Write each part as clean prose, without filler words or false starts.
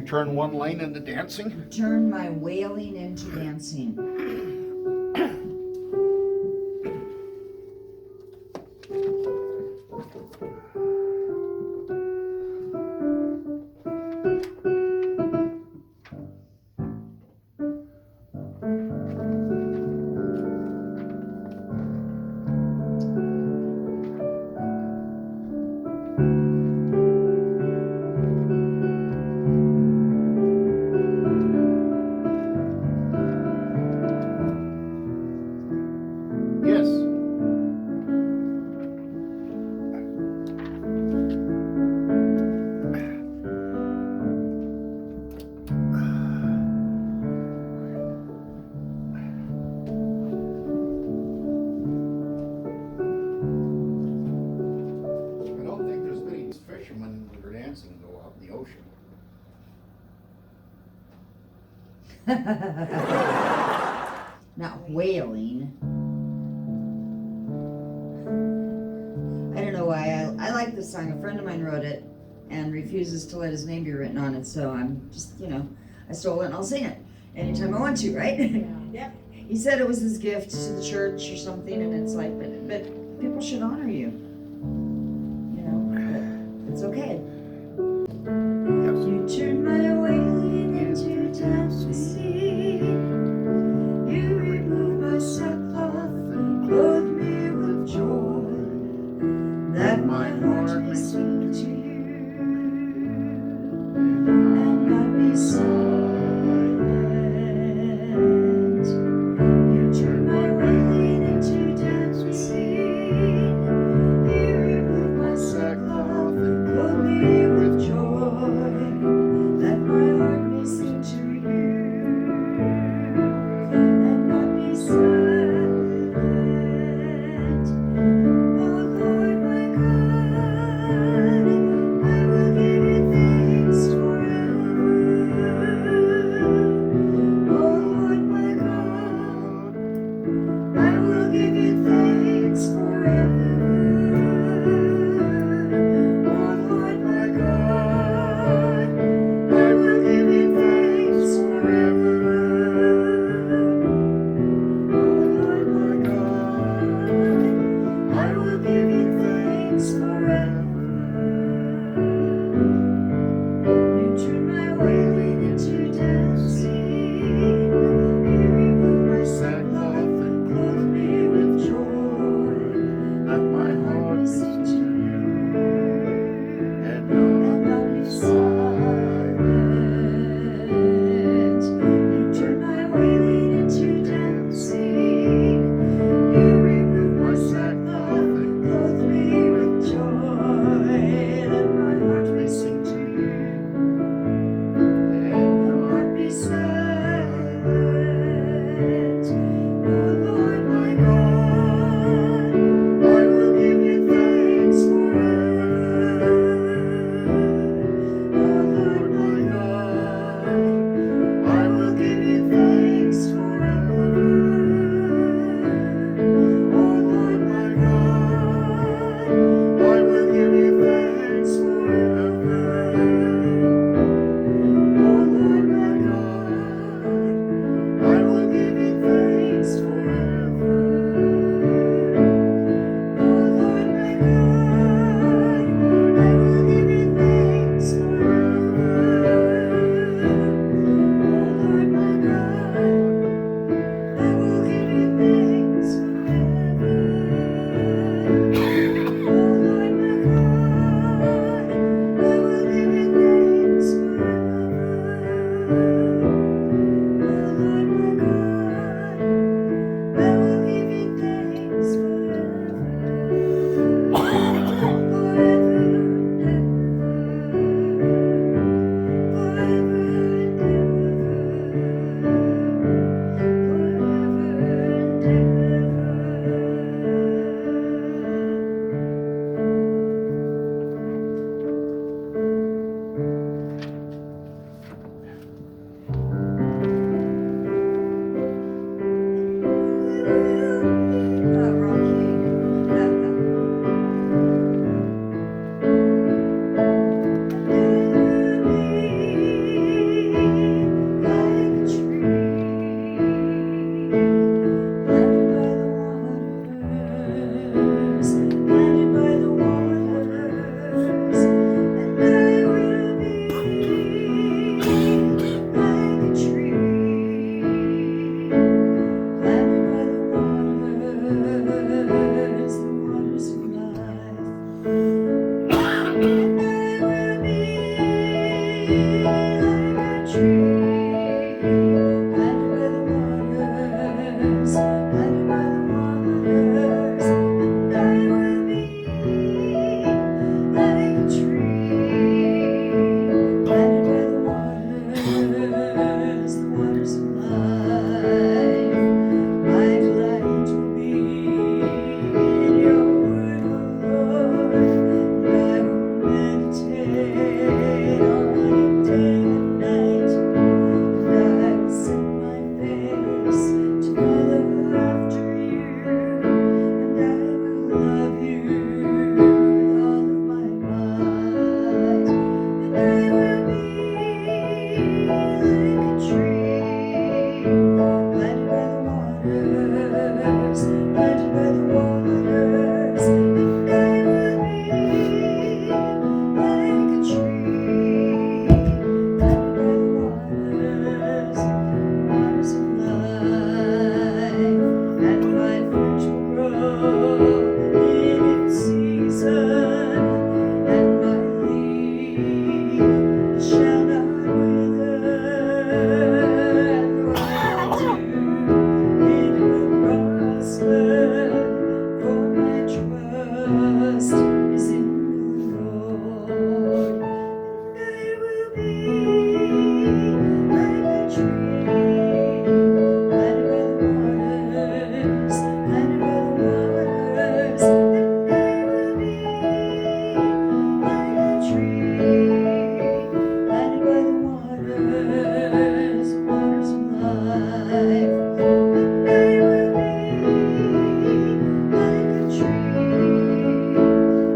turn one lane into dancing? Turn my wailing into dancing. Not wailing. I don't know why. I like this song. A friend of mine wrote it and refuses to let his name be written on it, so I'm just, I stole it and I'll sing it anytime I want to, right? Yeah. He said it was his gift to the church or something, and it's like, but people should honor you. But it's okay. You turn my wailing into dancing. You remove my sackcloth and clothe me with joy, that my heart may sing to you and not be silent. You turn my wailing into dancing. You remove my sackcloth and clothe me with joy, that my heart may sing to you and not be silent. Oh Lord my God, I will give you thanks forever. Oh Lord my God, I will give you thanks forever. Oh Lord my God, I will give you thanks forever. Oh Lord my God, I will give you thanks forever. You turn my wailing into dancing. You remove my sackcloth and clothe me with joy, that my heart may sing to you and not be silent. You turn my wailing into dancing. You remove my sackcloth and clothe me with joy, that my heart may sing to you and not be silent. Oh Lord my God, I will give you thanks forever. Oh Lord my God, I will give you thanks forever. Oh Lord my God, I will give you thanks forever. Oh Lord my God, I will give you thanks forever. Oh Lord my God, I will give you thanks forever. Oh Lord my God, I will give you thanks forever. Oh Lord my God, I will give you thanks forever. Oh Lord my God, I will give you thanks forever. Forever and ever. waters of life. My delight will be in your word, O Lord, and I will meditate on it day and night. And I will set my face to follow after you, and I will love you with all of my might. And I will be like a tree planted by the waters, planted by the waters. And I will be like a tree planted by the waters, waters of life. And my fruit will grow in its season, and my leaf shall not wither. And what I do, it will prosper, for my trust is in the Lord. And I will be like a tree planted by the waters, planted by the waters. And I will be like a tree planted by the waters, waters of life. And I will be like a tree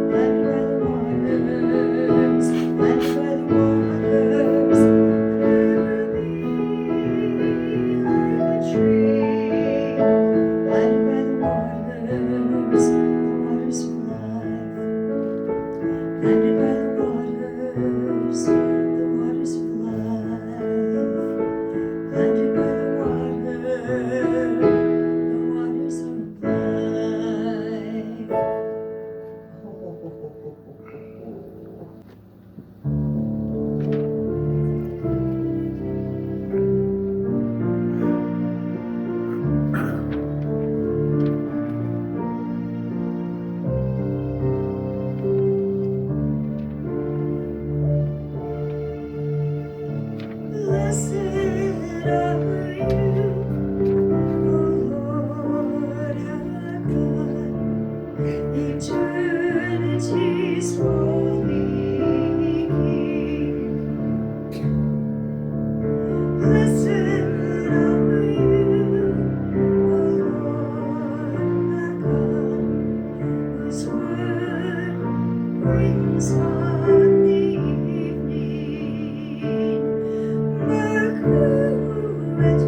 planted by the waters, planted by the waters. And I will be like a tree planted by the waters, the waters of life. Planted by the waters, the waters of life. Planted by the waters of life. Blessed are you, O Lord our God, eternity's holy King. Blessed are you, O Lord our God, whose word brings on the evening. Mark who at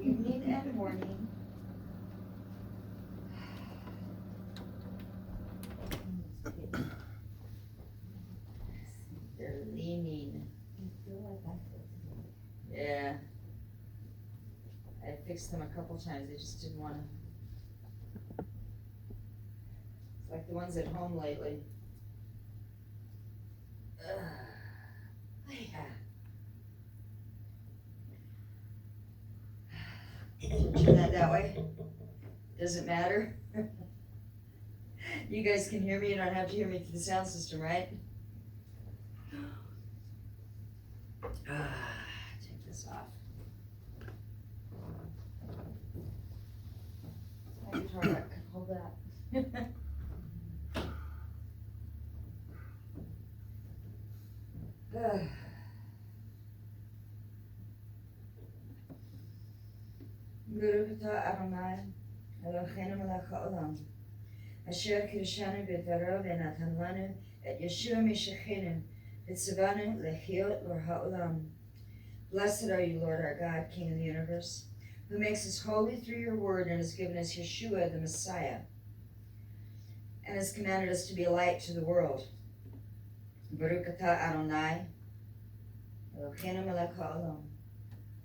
evening and morning. They're leaning. Yeah. I fixed them a couple times, they just didn't wanna. It's like the ones at home lately. Turn that way. Does it matter? You guys can hear me, you don't have to hear me through the sound system, right? Take this off. My guitar rack can hold that. Baruch atah Adonai, Eloheinu melech haolam, asher kiddushanu b'dvaro v'natan lanu et Yeshua mishachenu v'tzivanu lechiot l'ha'olam. Blessed are you, Lord our God, King of the universe, who makes us holy through your word and has given us Yeshua the Messiah, and has commanded us to be a light to the world. Baruch atah Adonai, Eloheinu melech haolam,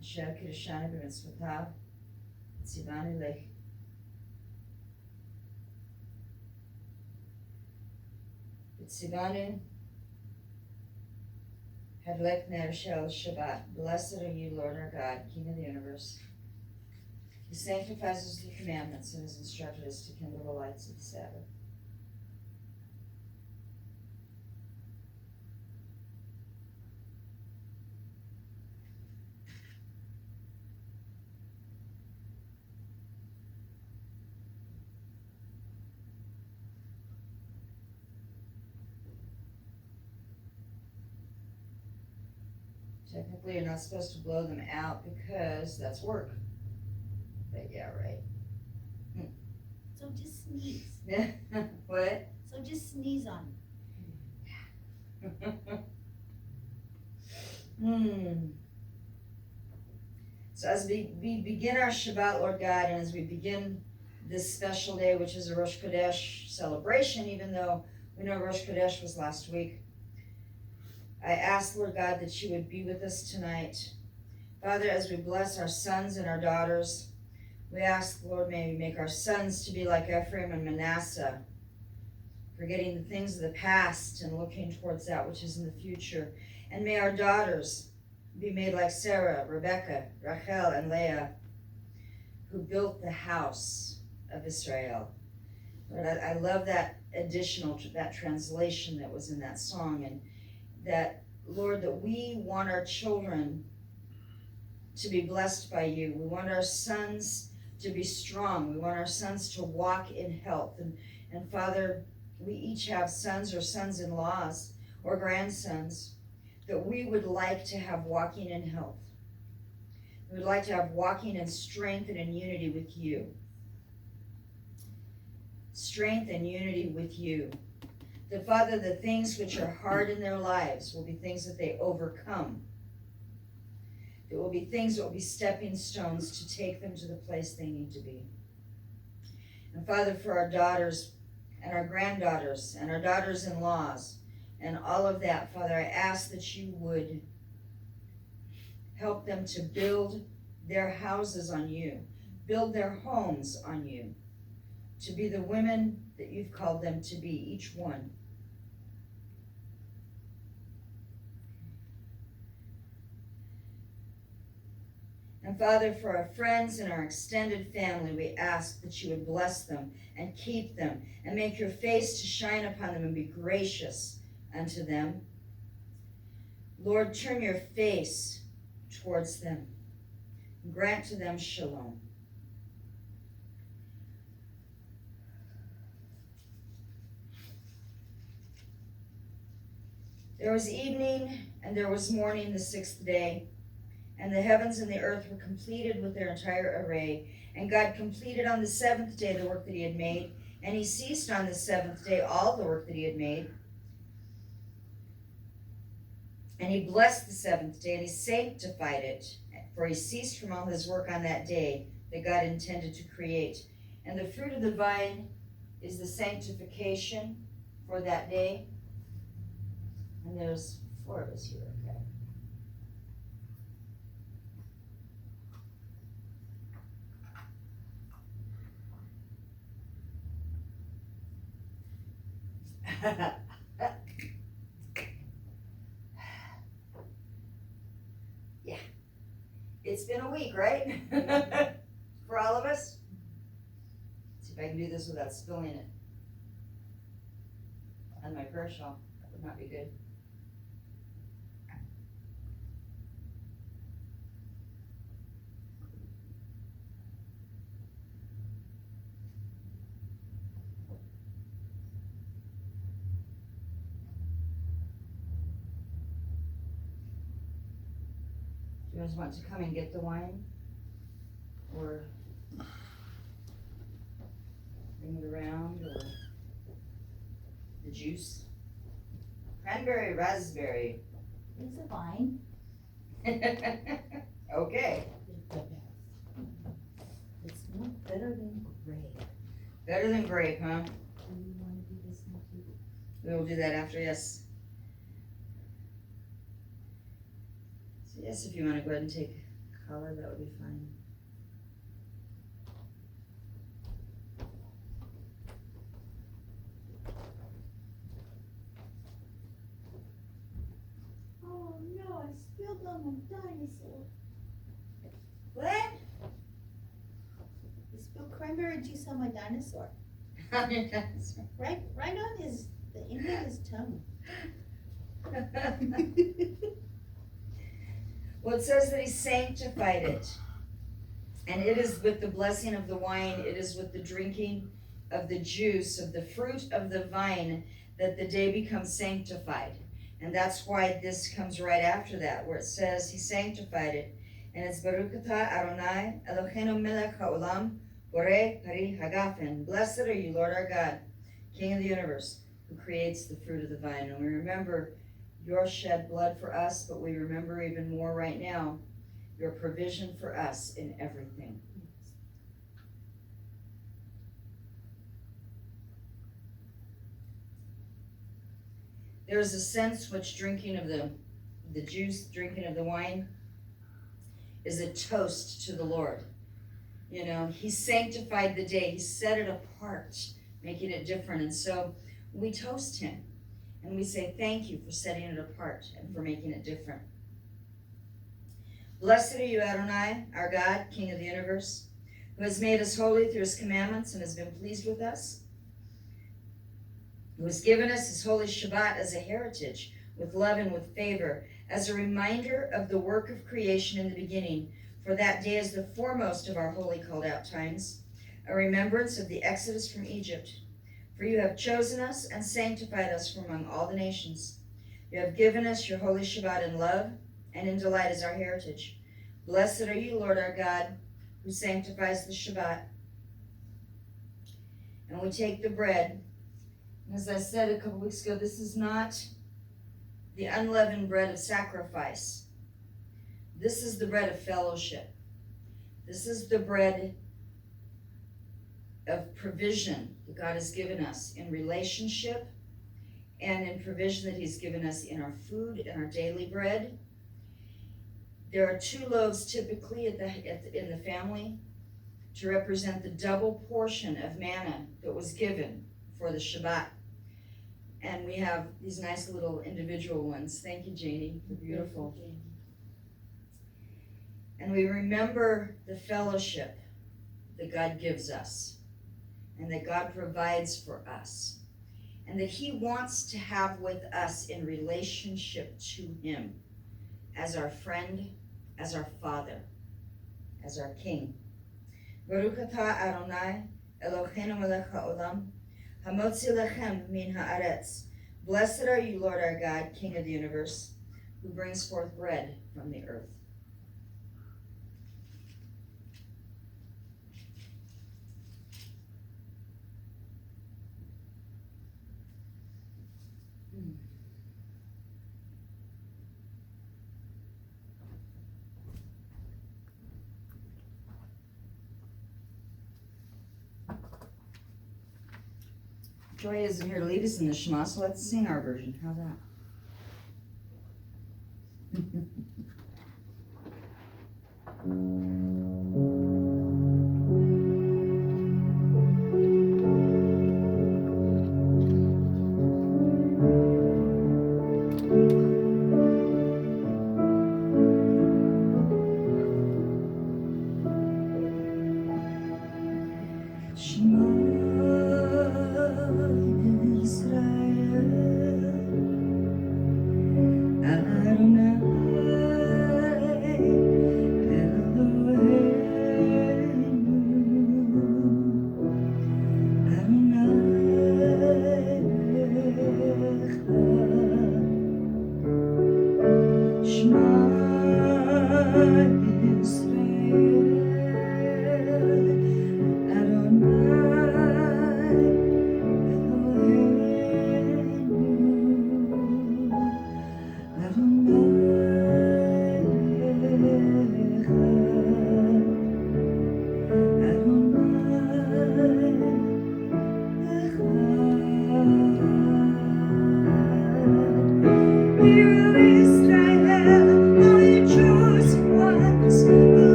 asher kiddushanu b'mitzvotav, Tzivanu lech. Tzivanu hadlek ner shel Shabbat. Blessed are you, Lord our God, King of the universe. He sanctifies us with the commandments and has instructed us to kindle the lights of the Sabbath. Technically, you're not supposed to blow them out because that's work. But yeah, right. So just sneeze. What? So just sneeze on So as we begin our Shabbat, Lord God, and as we begin this special day, which is a Rosh Chodesh celebration, even though we know Rosh Chodesh was last week, I ask, Lord God, that you would be with us tonight. Father, as we bless our sons and our daughters, we ask, Lord, may we make our sons to be like Ephraim and Manasseh, forgetting the things of the past and looking towards that which is in the future. And may our daughters be made like Sarah, Rebecca, Rachel, and Leah, who built the house of Israel. Lord, I love that that translation that was in that song, and that, Lord, that we want our children to be blessed by you. We want our sons to be strong. We want our sons to walk in health. And Father, we each have sons or sons-in-laws or grandsons that we would like to have walking in health. We would like to have walking in strength and in unity with you. Strength and unity with you. That, Father, the things which are hard in their lives will be things that they overcome. It will be things that will be stepping stones to take them to the place they need to be. And Father, for our daughters and our granddaughters and our daughters-in-laws and all of that, Father, I ask that you would help them to build their houses on you, build their homes on you, to be the women that you've called them to be, each one. And Father, for our friends and our extended family, we ask that you would bless them and keep them and make your face to shine upon them and be gracious unto them. Lord, turn your face towards them and grant to them shalom. There was evening and there was morning the sixth day, and the heavens and the earth were completed with their entire array. And God completed on the seventh day the work that he had made, and he ceased on the seventh day all the work that he had made. And he blessed the seventh day, and he sanctified it, for he ceased from all his work on that day that God intended to create. And the fruit of the vine is the sanctification for that day. And there's 4 of us here, okay? Yeah. It's been a week, right? For all of us. Let's see if I can do this without spilling it on my prayer shawl. That would not be good. Do you guys want to come and get the wine? Or bring it around, or the juice? Cranberry, raspberry. There's a vine. Okay. It's not better than grape. Better than grape, huh? Do you want to do this one too? We will do that after, yes. So yes, if you want to go ahead and take color, that would be fine. Oh no, I spilled on my dinosaur. What? I spilled cranberry juice on my dinosaur. Right on his, the end of his tongue. Well, it says that he sanctified it. And it is with the blessing of the wine, it is with the drinking of the juice of the fruit of the vine that the day becomes sanctified. And that's why this comes right after that, where it says he sanctified it. And it's Baruch atah Adonai Eloheinu melech haolam borei pari hagafen. Blessed are you, Lord our God, King of the universe, who creates the fruit of the vine. And we remember your shed blood for us, but we remember even more right now your provision for us in everything. There is a sense which drinking of the juice, drinking of the wine, is a toast to the Lord. You know, he sanctified the day. He set it apart, making it different. And so we toast him. And we say, thank you for setting it apart and for making it different. Blessed are you, Adonai, our God, King of the universe, who has made us holy through his commandments and has been pleased with us, who has given us his holy Shabbat as a heritage, with love and with favor, as a reminder of the work of creation in the beginning, for that day is the foremost of our holy called out times, a remembrance of the exodus from Egypt. For you have chosen us and sanctified us from among all the nations. You have given us your holy Shabbat in love and in delight as our heritage. Blessed are you, Lord our God, who sanctifies the Shabbat. And we take the bread. And as I said a couple weeks ago, this is not the unleavened bread of sacrifice. This is the bread of fellowship. This is the bread of provision that God has given us in relationship and in provision that he's given us in our food and our daily bread. There are 2 loaves typically in the family to represent the double portion of manna that was given for the Shabbat. And we have these nice little individual ones. Thank you, Janie. They're beautiful. And we remember the fellowship that God gives us and that God provides for us and that he wants to have with us in relationship to him as our friend, as our father, as our king. Baruch atah Adonai Eloheinu melech haolam hamotzi lechem min haaretz. Blessed are you, Lord our God, King of the universe, who brings forth bread from the earth. Joy isn't here to lead us in the Shema, so let's sing our version. How's that?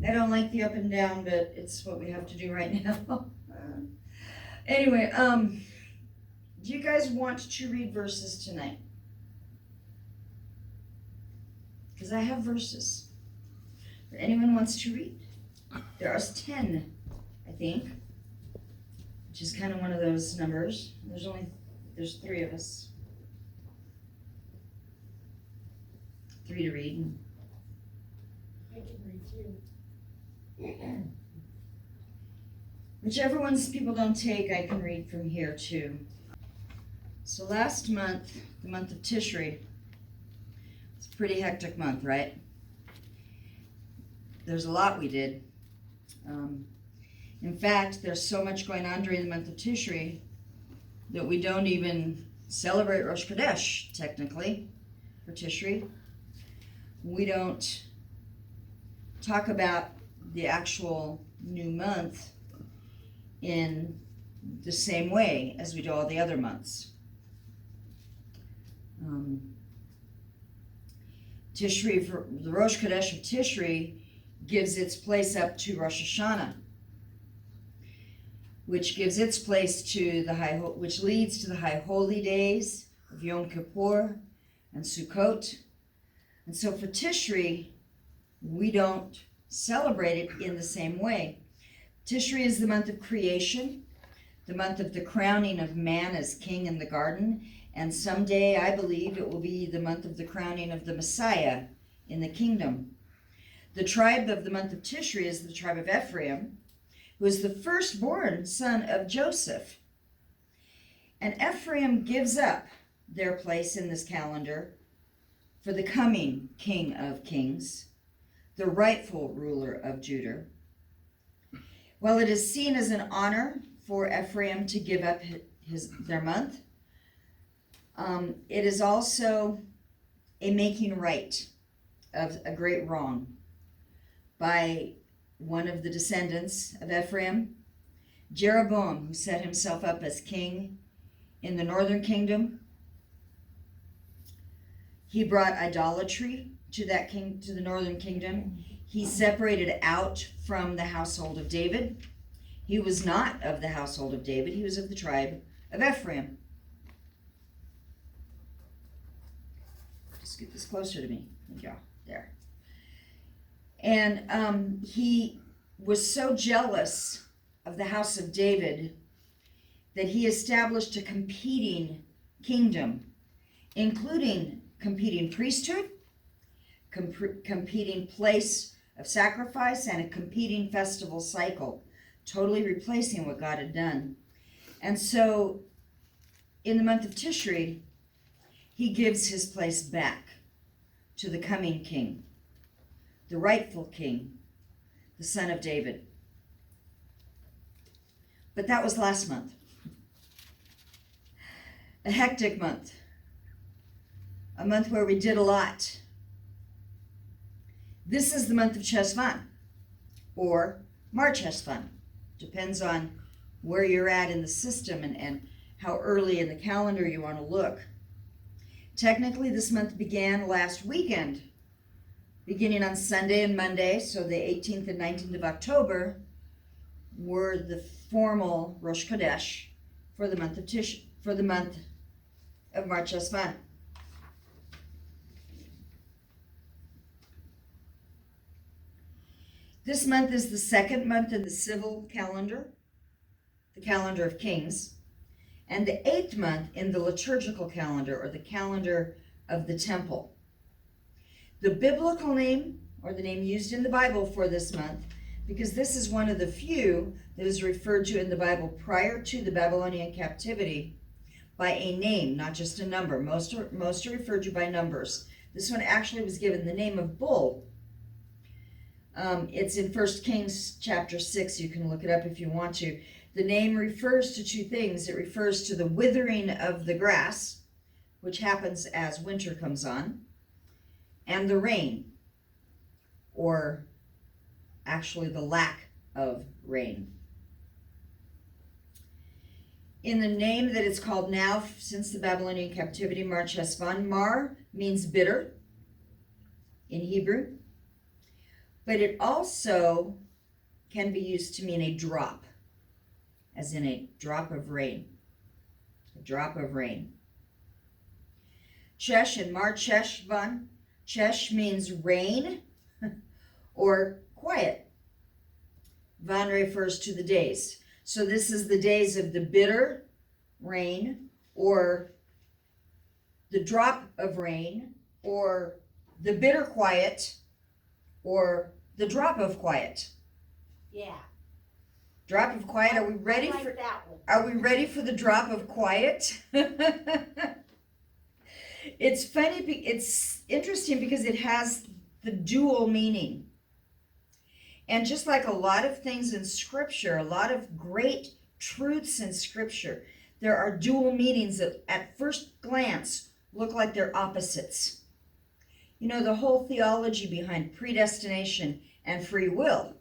I don't like the up and down, but it's what we have to do right now. Anyway, do you guys want to read verses tonight? Because I have verses. If anyone wants to read? There are 10, I think, which is kind of one of those numbers. There's 3 of us. 3 to read. I can read too. Whichever ones people don't take, I can read from here too. So last month, the month of Tishri, it's a pretty hectic month, right? There's a lot we did. In fact, there's so much going on during the month of Tishri that we don't even celebrate Rosh Chodesh, technically, for Tishri. We don't talk about the actual new month in the same way as we do all the other months. Tishri, the Rosh Chodesh of Tishri, gives its place up to Rosh Hashanah, which gives its place to which leads to the high holy days of Yom Kippur and Sukkot. And so for Tishri, we don't celebrate it in the same way. Tishri is the month of creation, the month of the crowning of man as king in the garden, and someday I believe it will be the month of the crowning of the Messiah in the kingdom. The tribe of the month of Tishri is the tribe of Ephraim, who is the firstborn son of Joseph. And Ephraim gives up their place in this calendar for the coming King of Kings, the rightful ruler of Judah. While it is seen as an honor for Ephraim to give up their month, it is also a making right of a great wrong by one of the descendants of Ephraim, Jeroboam, who set himself up as king in the northern kingdom. He brought idolatry to the northern kingdom. He separated out from the household of David. He was not of the household of David. He was of the tribe of Ephraim. Just get this closer to me. Yeah, there. And he was so jealous of the house of David that he established a competing kingdom, including competing priesthood, competing place of sacrifice, and a competing festival cycle, totally replacing what God had done. And so in the month of Tishri, he gives his place back to the coming king, the rightful king, the son of David. But that was last month. A hectic month. A month where we did a lot. This is the month of Cheshvan, or Mar Cheshvan. Depends on where you're at in the system and how early in the calendar you want to look. Technically, this month began last weekend, beginning on Sunday and Monday, so the 18th and 19th of October were the formal Rosh Chodesh for the month of Mar Cheshvan. This month is the second month in the civil calendar, the calendar of kings, and the 8th month in the liturgical calendar, or the calendar of the temple. The biblical name, or the name used in the Bible for this month, because this is one of the few that is referred to in the Bible prior to the Babylonian captivity by a name, not just a number. Most are referred to by numbers. This one actually was given the name of bull. It's in 1 Kings chapter 6. You can look it up if you want to. The name refers to two things. It refers to the withering of the grass, which happens as winter comes on, and the rain, or actually the lack of rain. In the name that it's called now since the Babylonian captivity, Mar Cheshvan, Mar means bitter in Hebrew, but it also can be used to mean a drop, as in a drop of rain. A drop of rain. Chesh and Mar Cheshvan. Chesh means rain or quiet. Van refers to the days. So this is the days of the bitter rain, or the drop of rain, or the bitter quiet, or the drop of quiet. Yeah. Drop of quiet. Are we ready I like for that one. Are we ready for the drop of quiet? It's funny, it's interesting because it has the dual meaning. And just like a lot of things in Scripture, a lot of great truths in Scripture, there are dual meanings that at first glance look like they're opposites. You know, the whole theology behind predestination and free will.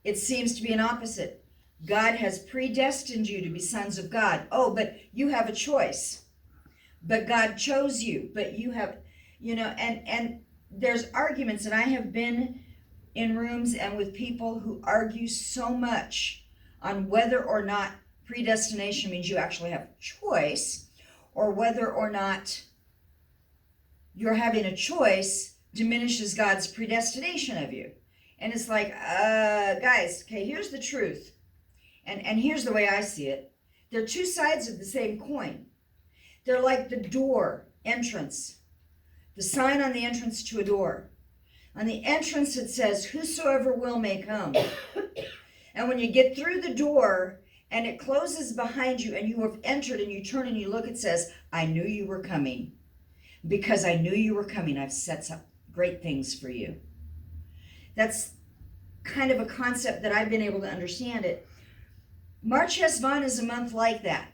It seems to be an opposite. God has predestined you to be sons of God. Oh, but you have a choice. But God chose you. But you have, and there's arguments, and I have been in rooms and with people who argue so much on whether or not predestination means you actually have a choice, or whether or not you're having a choice diminishes God's predestination of you. And it's like, guys, okay, here's the truth. And here's the way I see it. They're two sides of the same coin. They're like the door entrance, the sign on the entrance to a door. On the entrance it says, whosoever will may come. And when you get through the door and it closes behind you and you have entered and you turn and you look, it says, I knew you were coming. Because I knew you were coming, I've set some great things for you. That's kind of a concept that I've been able to understand it. Mar Cheshvan is a month like that.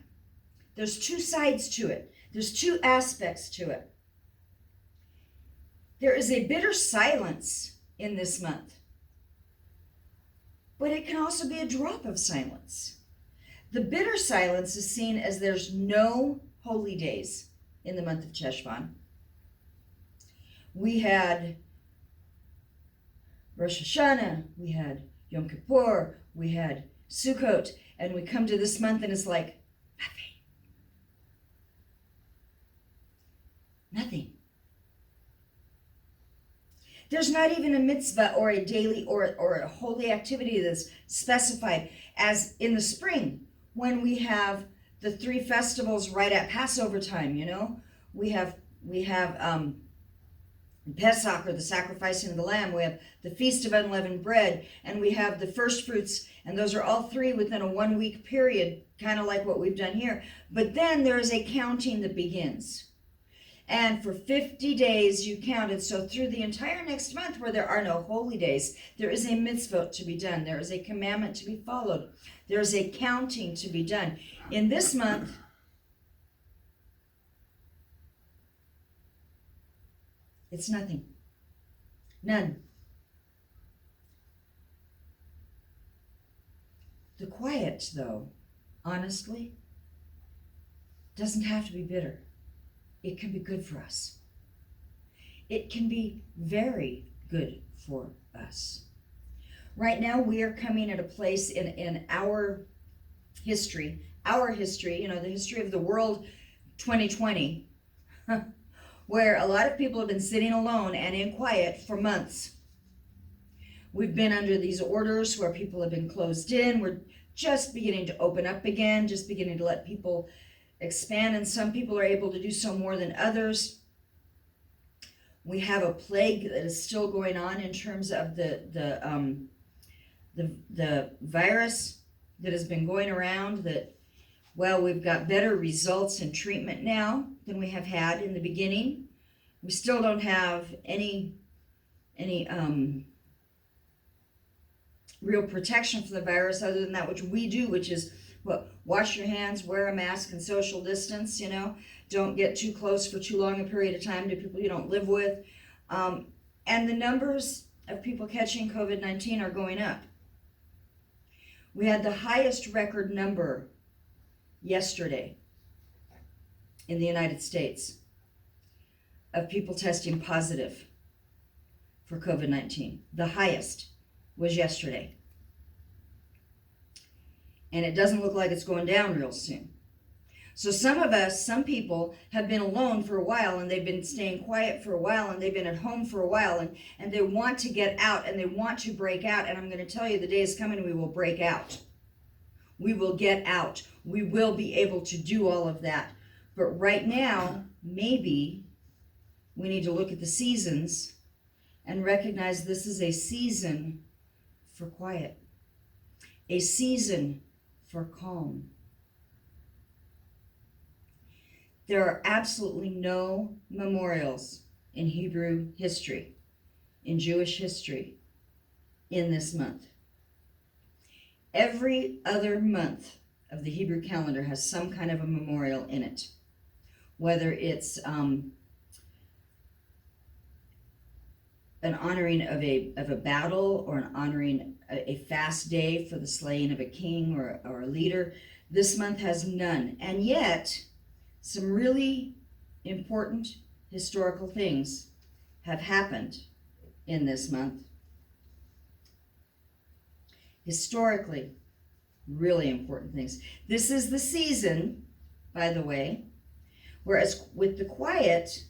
There's two sides to it. There's two aspects to it. There is a bitter silence in this month, but it can also be a drop of silence. The bitter silence is seen as there's no holy days in the month of Cheshvan. We had Rosh Hashanah, we had Yom Kippur, we had Sukkot, and we come to this month and it's like, nothing. There's not even a mitzvah or a daily or a holy activity that's specified, as in the spring when we have the three festivals right at Passover time. We have Pesach, or the sacrificing of the lamb. We have the Feast of Unleavened Bread, and we have the first fruits, and those are all three within a 1 week period, kind of like what we've done here. But then there is a counting that begins. And for 50 days you counted. So through the entire next month, where there are no holy days, there is a mitzvah to be done. There is a commandment to be followed. There is a counting to be done. In this month, it's nothing. None. The quiet, though, honestly, doesn't have to be bitter. It can be good for us. It can be very good for us. Right now, we are coming at a place in our history, the history of the world 2020, where a lot of people have been sitting alone and in quiet for months. We've been under these orders where people have been closed in. We're just beginning to open up again, just beginning to let people expand, and some people are able to do so more than others. We have a plague that is still going on in terms of the virus that has been going around. That, well, we've got better results in treatment now than we have had in the beginning. We still don't have any real protection from the virus other than that which we do, which is wash your hands, wear a mask, and social distance. Don't get too close for too long a period of time to people you don't live with. And the numbers of people catching COVID-19 are going up. We had the highest record number yesterday in the United States of people testing positive for COVID-19. The highest was yesterday. And it doesn't look like it's going down real soon. So some people have been alone for a while, and they've been staying quiet for a while, and they've been at home for a while, and they want to get out, and they want to break out. And I'm going to tell you, the day is coming, we will break out. We will get out. We will be able to do all of that. But right now, maybe we need to look at the seasons and recognize this is a season for quiet, a season for calm. There are absolutely no memorials in Hebrew history, in Jewish history, in this month. Every other month of the Hebrew calendar has some kind of a memorial in it, whether it's an honoring of a battle, or an honoring a fast day for the slaying of a king or a leader. This month has none. And yet, some really important historical things have happened in this month. Historically, really important things. This is the season, by the way, whereas with the quiet,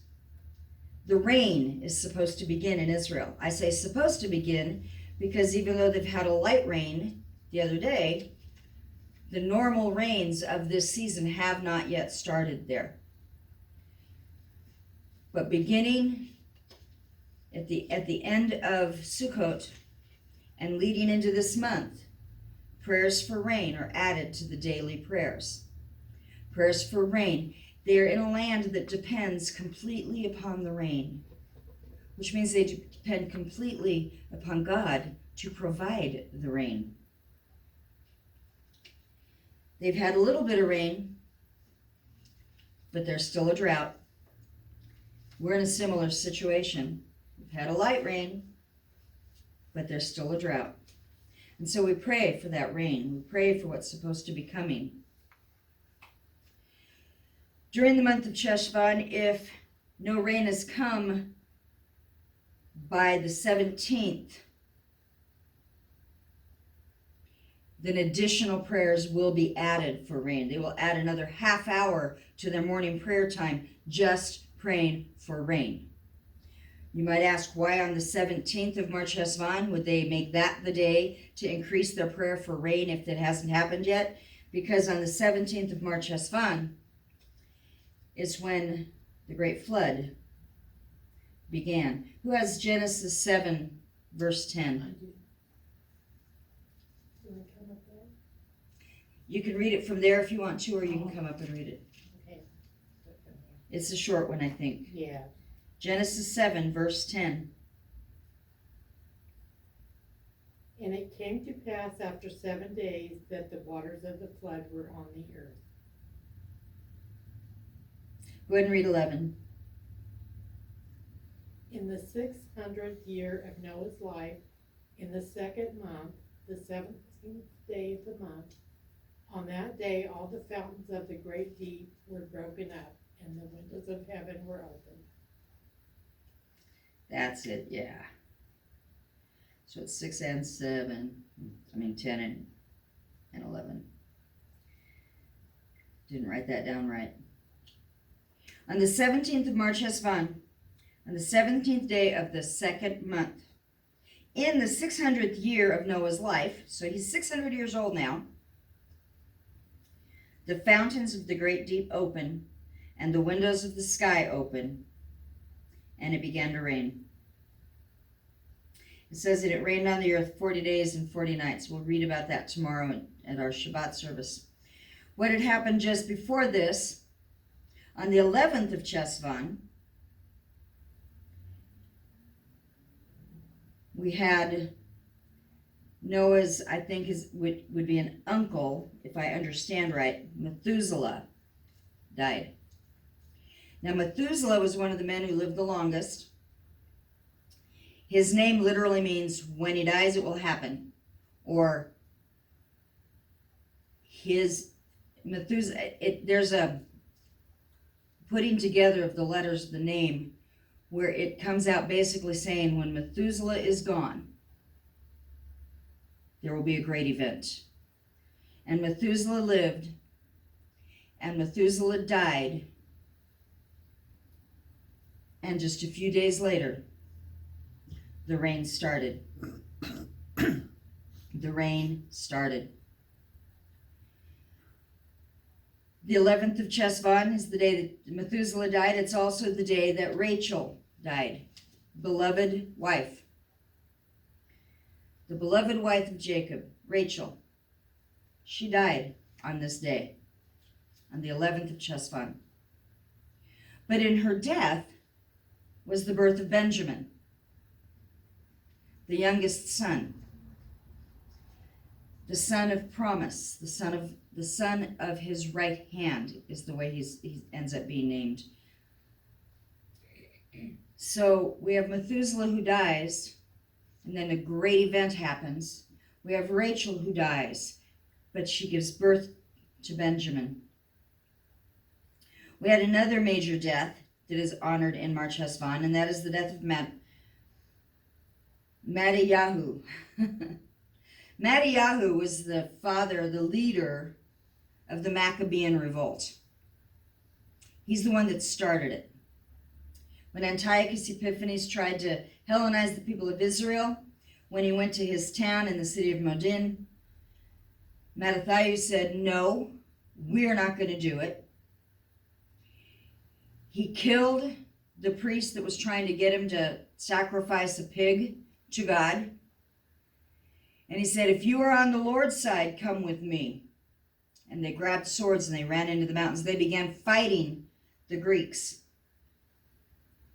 the rain is supposed to begin in Israel. I say supposed to begin because even though they've had a light rain the other day, the normal rains of this season have not yet started there. But beginning at the end of Sukkot and leading into this month, prayers for rain are added to the daily prayers. Prayers for rain. They are in a land that depends completely upon the rain, which means they depend completely upon God to provide the rain. They've had a little bit of rain, but there's still a drought. We're in a similar situation. We've had a light rain, but there's still a drought. And so we pray for that rain. We pray for what's supposed to be coming. During the month of Cheshvan, if no rain has come by the 17th, then additional prayers will be added for rain. They will add another half hour to their morning prayer time just praying for rain. You might ask, why on the 17th of Mar Cheshvan would they make that the day to increase their prayer for rain if it hasn't happened yet? Because on the 17th of Mar Cheshvan is when the great flood began. Who has Genesis 7, verse 10? I do. You want to come up there? You can read it from there if you want to, or you can come up and read it. Okay. It's a short one, I think. Yeah. Genesis 7, verse 10. And it came to pass after 7 days that the waters of the flood were on the earth. Go ahead and read 11. In the 600th year of Noah's life, in the second month, the 17th day of the month, on that day all the fountains of the great deep were broken up, and the windows of heaven were opened. That's it, yeah. So it's 6 and 7. 10 and 11. Didn't write that down right. On the 17th of Mar Cheshvan, on the 17th day of the second month, in the 600th year of Noah's life, so he's 600 years old now, the fountains of the great deep open, and the windows of the sky open, and it began to rain. It says that it rained on the earth 40 days and 40 nights. We'll read about that tomorrow at our Shabbat service. What had happened just before this, on the 11th of Cheshvan, we had Noah's, I think would be an uncle, if I understand right, Methuselah, died. Now Methuselah was one of the men who lived the longest. His name literally means when he dies it will happen, or his Methuselah. There's a putting together of the letters of the name where it comes out basically saying when Methuselah is gone, there will be a great event. And Methuselah lived, and Methuselah died, and just a few days later, the rain started. The rain started. The 11th of Cheshvan is the day that Methuselah died. It's also the day that Rachel died, beloved wife. The beloved wife of Jacob, Rachel, she died on this day, on the 11th of Cheshvan. But in her death was the birth of Benjamin, the youngest son, the son of promise, the son of his right hand is the way he ends up being named. So we have Methuselah who dies, and then a great event happens. We have Rachel who dies, but she gives birth to Benjamin. We had another major death that is honored in Mar Cheshvan, and that is the death of Mattiyahu. Mattiyahu was the father, the leader of the Maccabean revolt. He's the one that started it. When Antiochus Epiphanes tried to Hellenize the people of Israel, when he went to his town in the city of Moedim, Mattathias said, no, we're not going to do it. He killed the priest that was trying to get him to sacrifice a pig to God. And he said, if you are on the Lord's side, come with me. And they grabbed swords and they ran into the mountains. They began fighting the Greeks.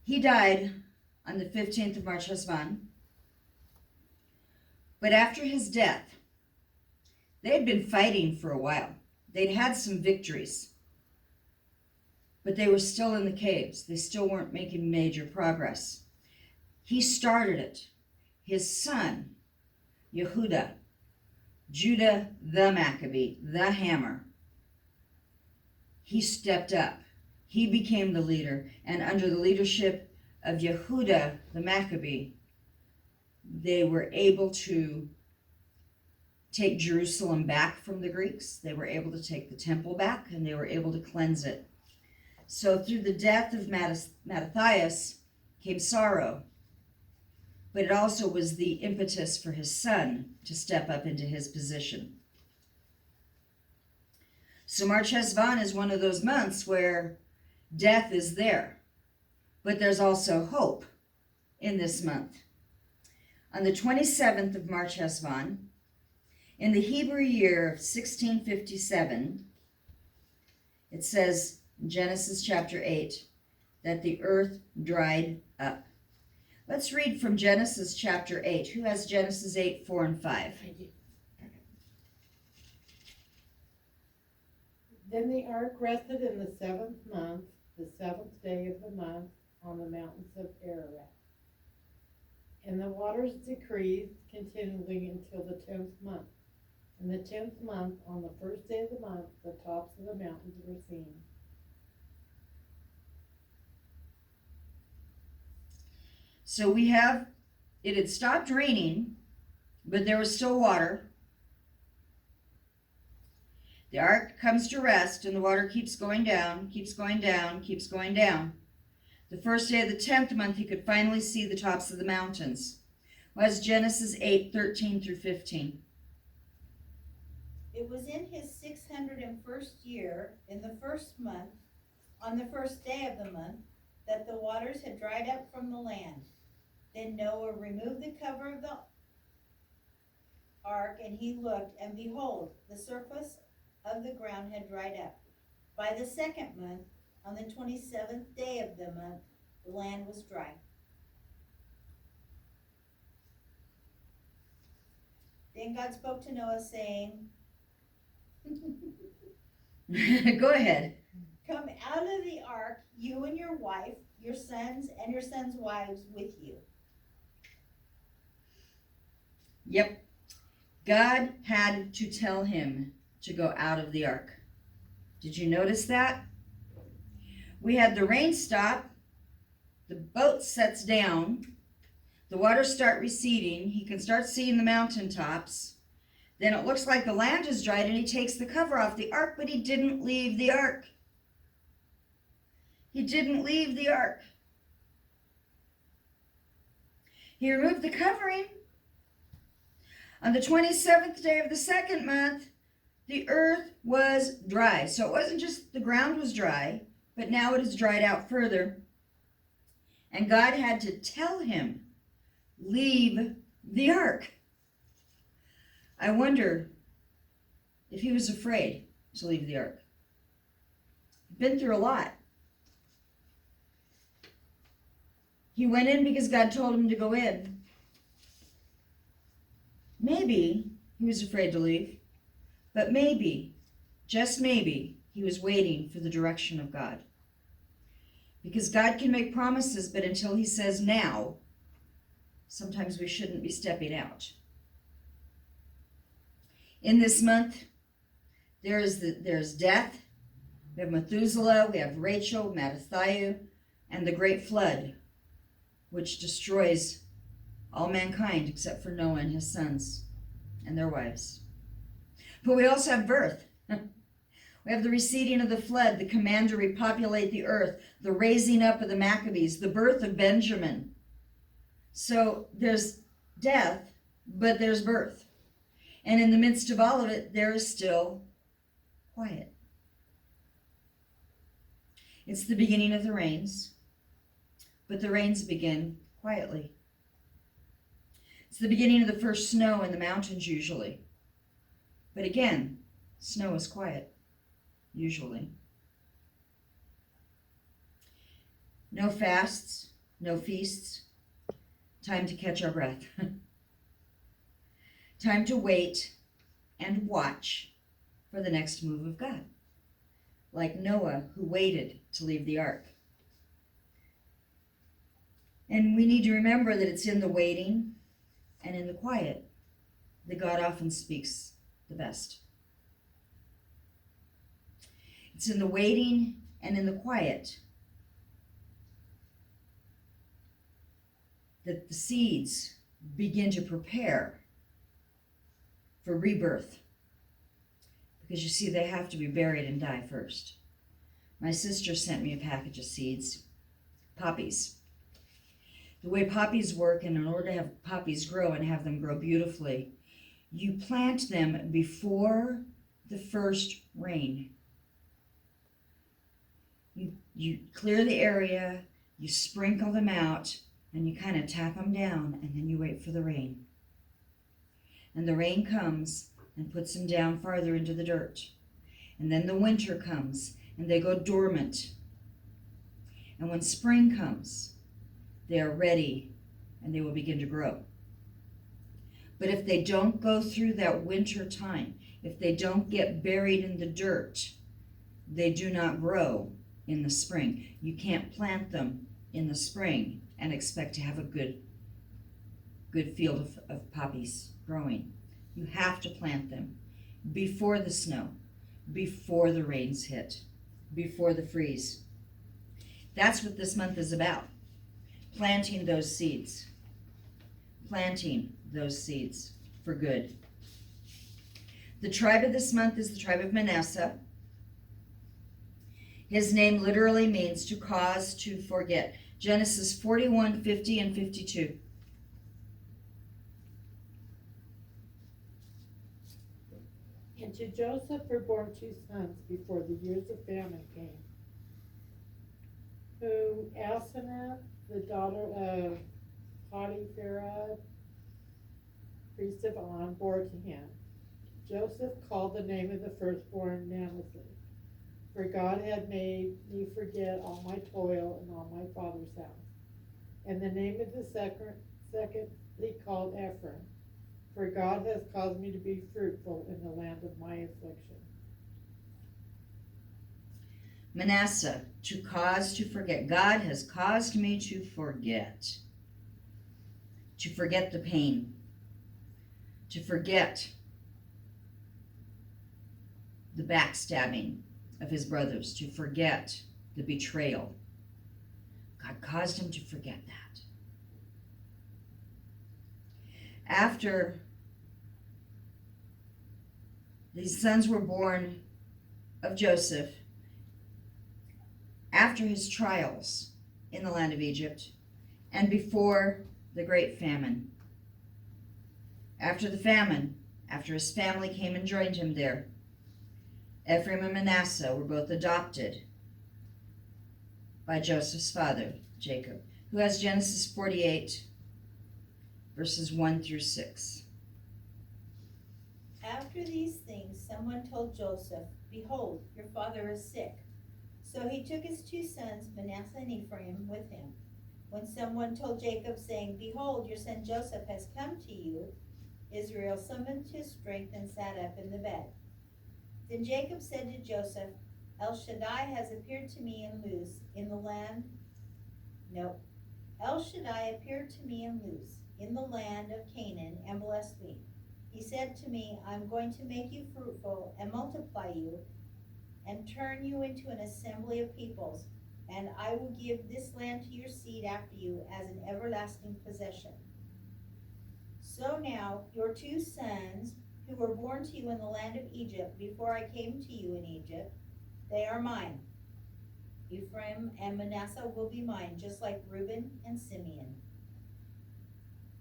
He died on the 15th of Mar Cheshvan. But after his death, they had been fighting for a while. They'd had some victories. But they were still in the caves. They still weren't making major progress. He started it. His son, Yehuda, Judah the Maccabee, the hammer, he stepped up. He became the leader. And under the leadership of Yehuda the Maccabee, they were able to take Jerusalem back from the Greeks. They were able to take the temple back, and they were able to cleanse it. So through the death of Mattathias came sorrow, but it also was the impetus for his son to step up into his position. So Mar Cheshvan is one of those months where death is there, but there's also hope in this month. On the 27th of Mar Cheshvan, in the Hebrew year of 1657, it says in Genesis chapter 8 that the earth dried up. Let's read from Genesis chapter 8. Who has Genesis 8, 4 and 5? I do. Then the ark rested in the 7th month, the 7th day of the month, on the mountains of Ararat. And the waters decreased continually until the 10th month. In the 10th month, on the first day of the month, the tops of the mountains were seen. So we have, it had stopped raining, but there was still water. The ark comes to rest, and the water keeps going down, keeps going down, keeps going down. The first day of the 10th month, he could finally see the tops of the mountains. Was Genesis 8, 13 through 15. It was in his 601st year, in the first month, on the first day of the month, that the waters had dried up from the land. Then Noah removed the cover of the ark, and he looked, and behold, the surface of the ground had dried up. By the second month, on the 27th day of the month, the land was dry. Then God spoke to Noah, saying, Go ahead. come out of the ark, you and your wife, your sons, and your sons' wives with you. Yep. God had to tell him to go out of the ark. Did you notice that? We had the rain stop, the boat sets down, the waters start receding, he can start seeing the mountaintops. Then it looks like the land is dried, and he takes the cover off the ark, but he didn't leave the ark. He didn't leave the ark. He removed the covering. On the 27th day of the second month, the earth was dry. So it wasn't just the ground was dry, but now it has dried out further. And God had to tell him, leave the ark. I wonder if he was afraid to leave the ark. He'd been through a lot. He went in because God told him to go in. Maybe he was afraid to leave, but maybe, just maybe, he was waiting for the direction of God. Because God can make promises, but until he says now, sometimes we shouldn't be stepping out. In this month, there's death. We have Methuselah, we have Rachel, Mattathiah, and the great flood, which destroys all mankind except for Noah and his sons and their wives. But we also have birth. We have the receding of the flood, the command to repopulate the earth, the raising up of the Maccabees, the birth of Benjamin. So there's death, but there's birth. And in the midst of all of it, there is still quiet. It's the beginning of the rains, but the rains begin quietly. It's the beginning of the first snow in the mountains usually. But again, snow is quiet, usually. No fasts, no feasts. Time to catch our breath. Time to wait and watch for the next move of God. Like Noah, who waited to leave the ark. And we need to remember that it's in the waiting and in the quiet that God often speaks the best. It's in the waiting and in the quiet that the seeds begin to prepare for rebirth. Because you see, they have to be buried and die first. My sister sent me a package of seeds, poppies. The way poppies work, and in order to have poppies grow and have them grow beautifully, you plant them before the first rain. You clear the area, you sprinkle them out, and you kind of tap them down, and then you wait for the rain. And the rain comes and puts them down farther into the dirt. And then the winter comes, and they go dormant. And when spring comes, they are ready, and they will begin to grow. But if they don't go through that winter time, if they don't get buried in the dirt, they do not grow in the spring. You can't plant them in the spring and expect to have a good field of poppies growing. You have to plant them before the snow, before the rains hit, before the freeze. That's what this month is about. Planting those seeds. Planting those seeds for good. The tribe of this month is the tribe of Manasseh. His name literally means to cause to forget. Genesis 41, 50, and 52. And to Joseph were born 2 sons before the years of famine came, whom Asenath, the daughter of Potiphera, priest of On, bore to him. Joseph called the name of the firstborn Manasseh, for God had made me forget all my toil and all my father's house. And the name of the second he called Ephraim, for God has caused me to be fruitful in the land of my affliction. Manasseh, to cause to forget. God has caused me to forget the pain, to forget the backstabbing of his brothers, to forget the betrayal. God caused him to forget that. After these sons were born of Joseph, after his trials in the land of Egypt, and before the great famine. After the famine, after his family came and joined him there, Ephraim and Manasseh were both adopted by Joseph's father, Jacob, who has Genesis 48, verses 1 through 6. After these things, someone told Joseph, "Behold, your father is sick." So he took his 2 sons, Manasseh and Ephraim, with him. When someone told Jacob, saying, "Behold, your son Joseph has come to you," Israel summoned his strength and sat up in the bed. Then Jacob said to Joseph, "El Shaddai has appeared to me in Luz, in the land Nope. El Shaddai appeared to me in Luz, in the land of Canaan, and blessed me. He said to me, I'm going to make you fruitful and multiply you and turn you into an assembly of peoples, and I will give this land to your seed after you as an everlasting possession. So now your 2 sons, who were born to you in the land of Egypt before I came to you in Egypt, they are mine. Ephraim and Manasseh will be mine, just like Reuben and Simeon.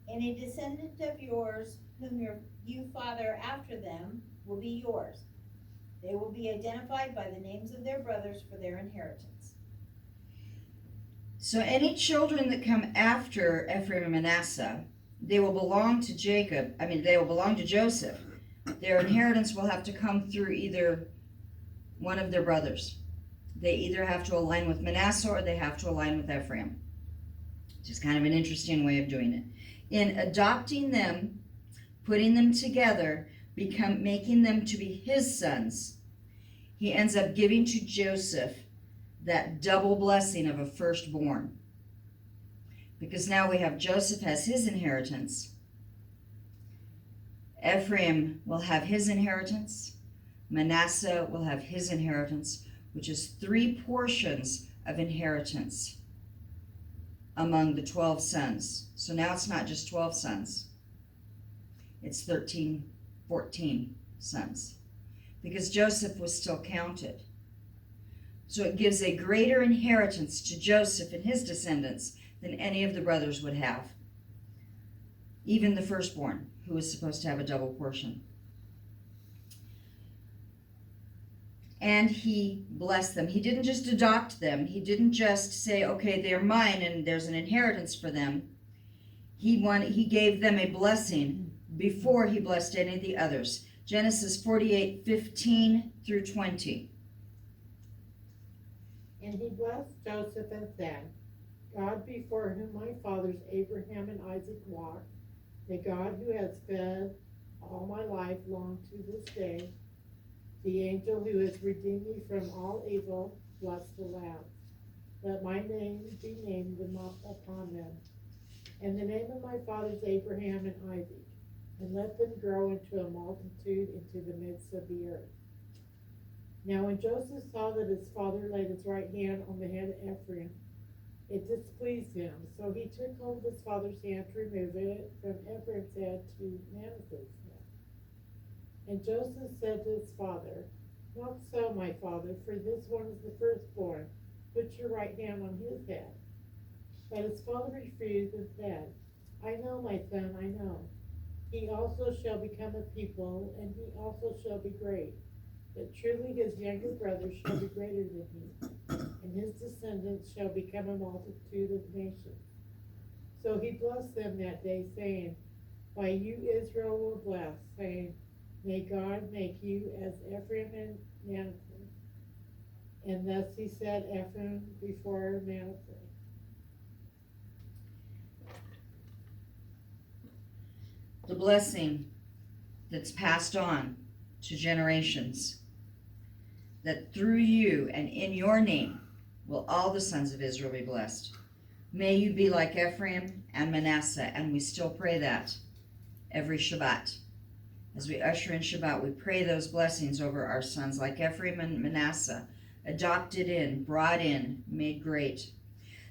And a descendant of yours, whom you father after them, will be yours. They will be identified by the names of their brothers for their inheritance. So any children that come after Ephraim and Manasseh, they will belong to they will belong to Joseph. Their inheritance will have to come through either one of their brothers. They either have to align with Manasseh or they have to align with Ephraim. Which is kind of an interesting way of doing it. In adopting them, putting them together, making them to be his sons, he ends up giving to Joseph that double blessing of a firstborn. Because now we have Joseph has his inheritance. Ephraim will have his inheritance. Manasseh will have his inheritance, which is 3 portions of inheritance among the 12 sons. So now it's not just 12 sons. It's 13, 14 sons. Because Joseph was still counted. So it gives a greater inheritance to Joseph and his descendants than any of the brothers would have. Even the firstborn, who was supposed to have a double portion. And he blessed them. He didn't just adopt them. He didn't just say, okay, they're mine and there's an inheritance for them. He gave them a blessing before he blessed any of the others. Genesis 48:15 through 20. And he blessed Joseph and said, God before whom my fathers Abraham and Isaac walked, the God who has fed all my life long to this day, the angel who has redeemed me from all evil, bless the lad. Let my name be named upon them, and the name of my fathers Abraham and Isaac, and let them grow into a multitude into the midst of the earth. Now when Joseph saw that his father laid his right hand on the head of Ephraim, it displeased him. So he took hold of his father's hand to remove it from Ephraim's head to Manasseh's head. And Joseph said to his father, Not so, my father, for this one is the firstborn. Put your right hand on his head. But his father refused and said, I know, my son, I know. He also shall become a people, and he also shall be great. But truly his younger brother shall be greater than he, and his descendants shall become a multitude of nations. So he blessed them that day, saying, By you Israel will bless, saying, May God make you as Ephraim and Manasseh. And thus he said Ephraim before Manasseh. The blessing that's passed on to generations, that through you and in your name will all the sons of Israel be blessed. May you be like Ephraim and Manasseh, and we still pray that every Shabbat. As we usher in Shabbat, we pray those blessings over our sons, like Ephraim and Manasseh, adopted in, brought in, made great.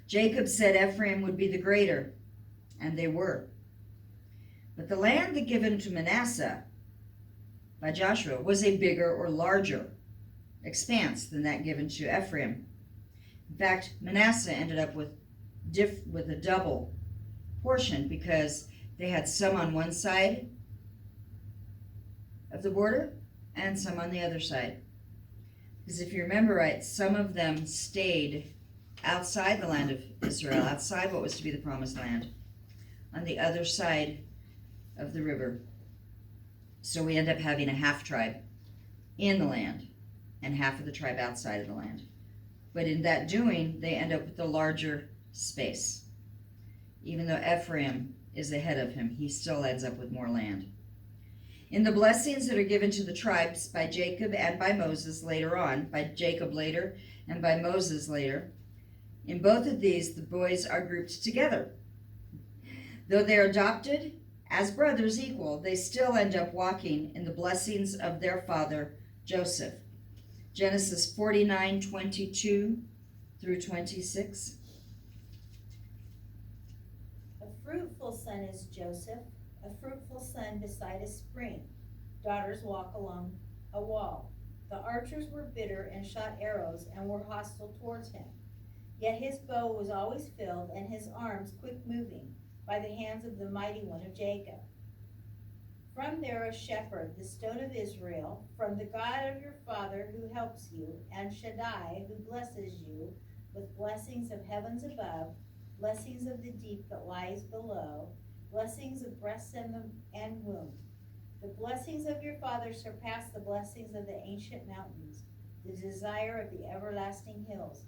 Jacob said Ephraim would be the greater, and they were. But the land that given to Manasseh by Joshua was a bigger or larger expanse than that given to Ephraim. In fact, Manasseh ended up with a double portion because they had some on one side of the border and some on the other side. Because if you remember right, some of them stayed outside the land of Israel, outside what was to be the promised land, on the other side of the river. So we end up having a half tribe in the land and half of the tribe outside of the land. But in that doing, they end up with a larger space. Even though Ephraim is ahead of him, he still ends up with more land. In the blessings that are given to the tribes by Jacob and by Moses later on, by Jacob later and by Moses later, In both of these, the boys are grouped together. Though they are adopted as brothers equal, they still end up walking in the blessings of their father, Joseph. Genesis 49:22 through 26. A fruitful son is Joseph, a fruitful son beside a spring. Daughters walk along a wall. The archers were bitter and shot arrows and were hostile towards him. Yet his bow was always filled and his arms quick-moving by the hands of the mighty one of Jacob. From there a shepherd, the stone of Israel, from the God of your father who helps you, and Shaddai who blesses you with blessings of heavens above, blessings of the deep that lies below, blessings of breasts and womb. The blessings of your father surpass the blessings of the ancient mountains, the desire of the everlasting hills.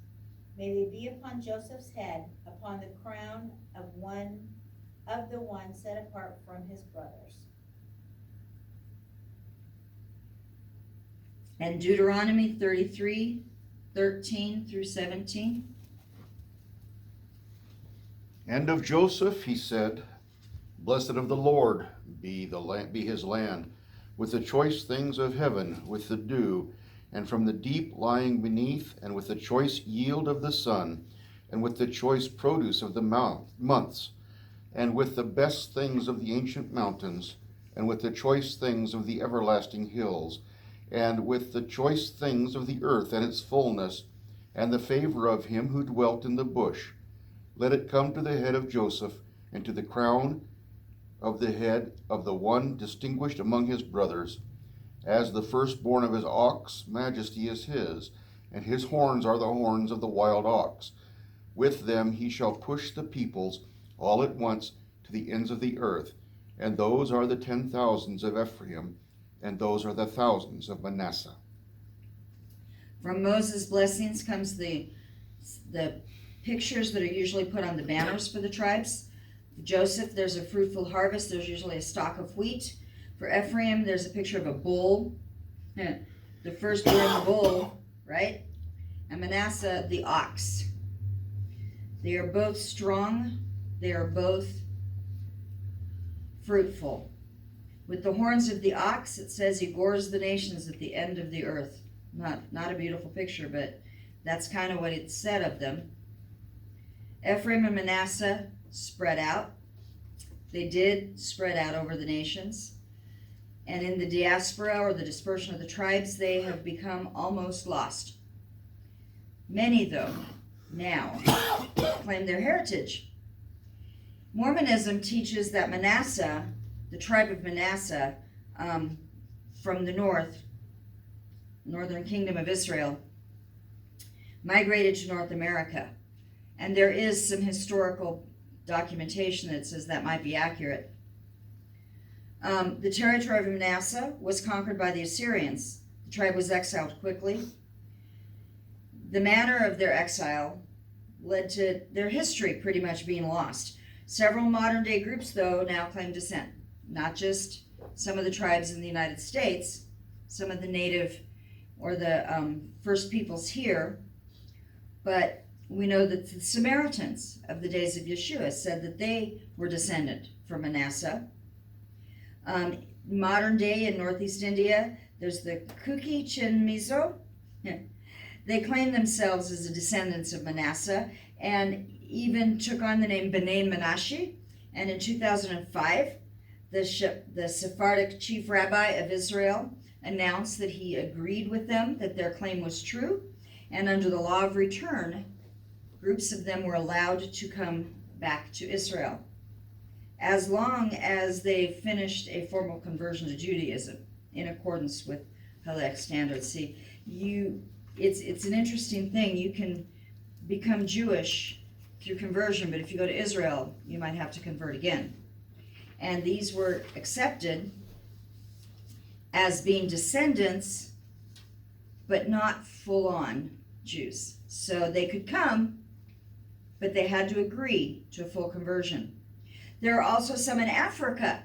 May they be upon Joseph's head, upon the crown of the one set apart from his brothers. And Deuteronomy 33:13 through 17. And of Joseph he said, Blessed of the Lord be his land, with the choice things of heaven, with the dew, and from the deep lying beneath, and with the choice yield of the sun, and with the choice produce of the months, and with the best things of the ancient mountains, and with the choice things of the everlasting hills, and with the choice things of the earth and its fullness, and the favor of him who dwelt in the bush. Let it come to the head of Joseph, and to the crown of the head of the one distinguished among his brothers. As the firstborn of his ox, majesty is his, and his horns are the horns of the wild ox. With them he shall push the peoples all at once to the ends of the earth, and those are the 10,000s of Ephraim, and those are the thousands of Manasseh. From Moses' blessings comes the pictures that are usually put on the banners for the tribes. For Joseph, there's a fruitful harvest. There's usually a stalk of wheat. For Ephraim, there's a picture of a bull. The firstborn bull, right? And Manasseh, the ox. They are both strong. They are both fruitful. With the horns of the ox, it says he gores the nations at the end of the earth. Not a beautiful picture, but that's kind of what it said of them. Ephraim and Manasseh spread out. They did spread out over the nations. And in the diaspora, or the dispersion of the tribes, they have become almost lost. Many, though, now claim their heritage. Mormonism teaches that Manasseh, the tribe of Manasseh, from the northern kingdom of Israel, migrated to North America. And there is some historical documentation that says that might be accurate. The territory of Manasseh was conquered by the Assyrians. The tribe was exiled quickly. The manner of their exile led to their history pretty much being lost. Several modern-day groups, though, now claim descent. Not just some of the tribes in the United States, some of the native or the first peoples here, but we know that the Samaritans of the days of Yeshua said that they were descendant from Manasseh. Modern day in Northeast India, there's the Kuki Chinmizo. They claim themselves as the descendants of Manasseh and even took on the name B'nai Menashe. And in 2005, the Sephardic chief rabbi of Israel announced that he agreed with them that their claim was true. And under the law of return, groups of them were allowed to come back to Israel, as long as they finished a formal conversion to Judaism in accordance with Halachic standards. See, it's an interesting thing. You can become Jewish through conversion, but if you go to Israel, you might have to convert again. And these were accepted as being descendants, but not full-on Jews. So they could come, but they had to agree to a full conversion. There are also some in Africa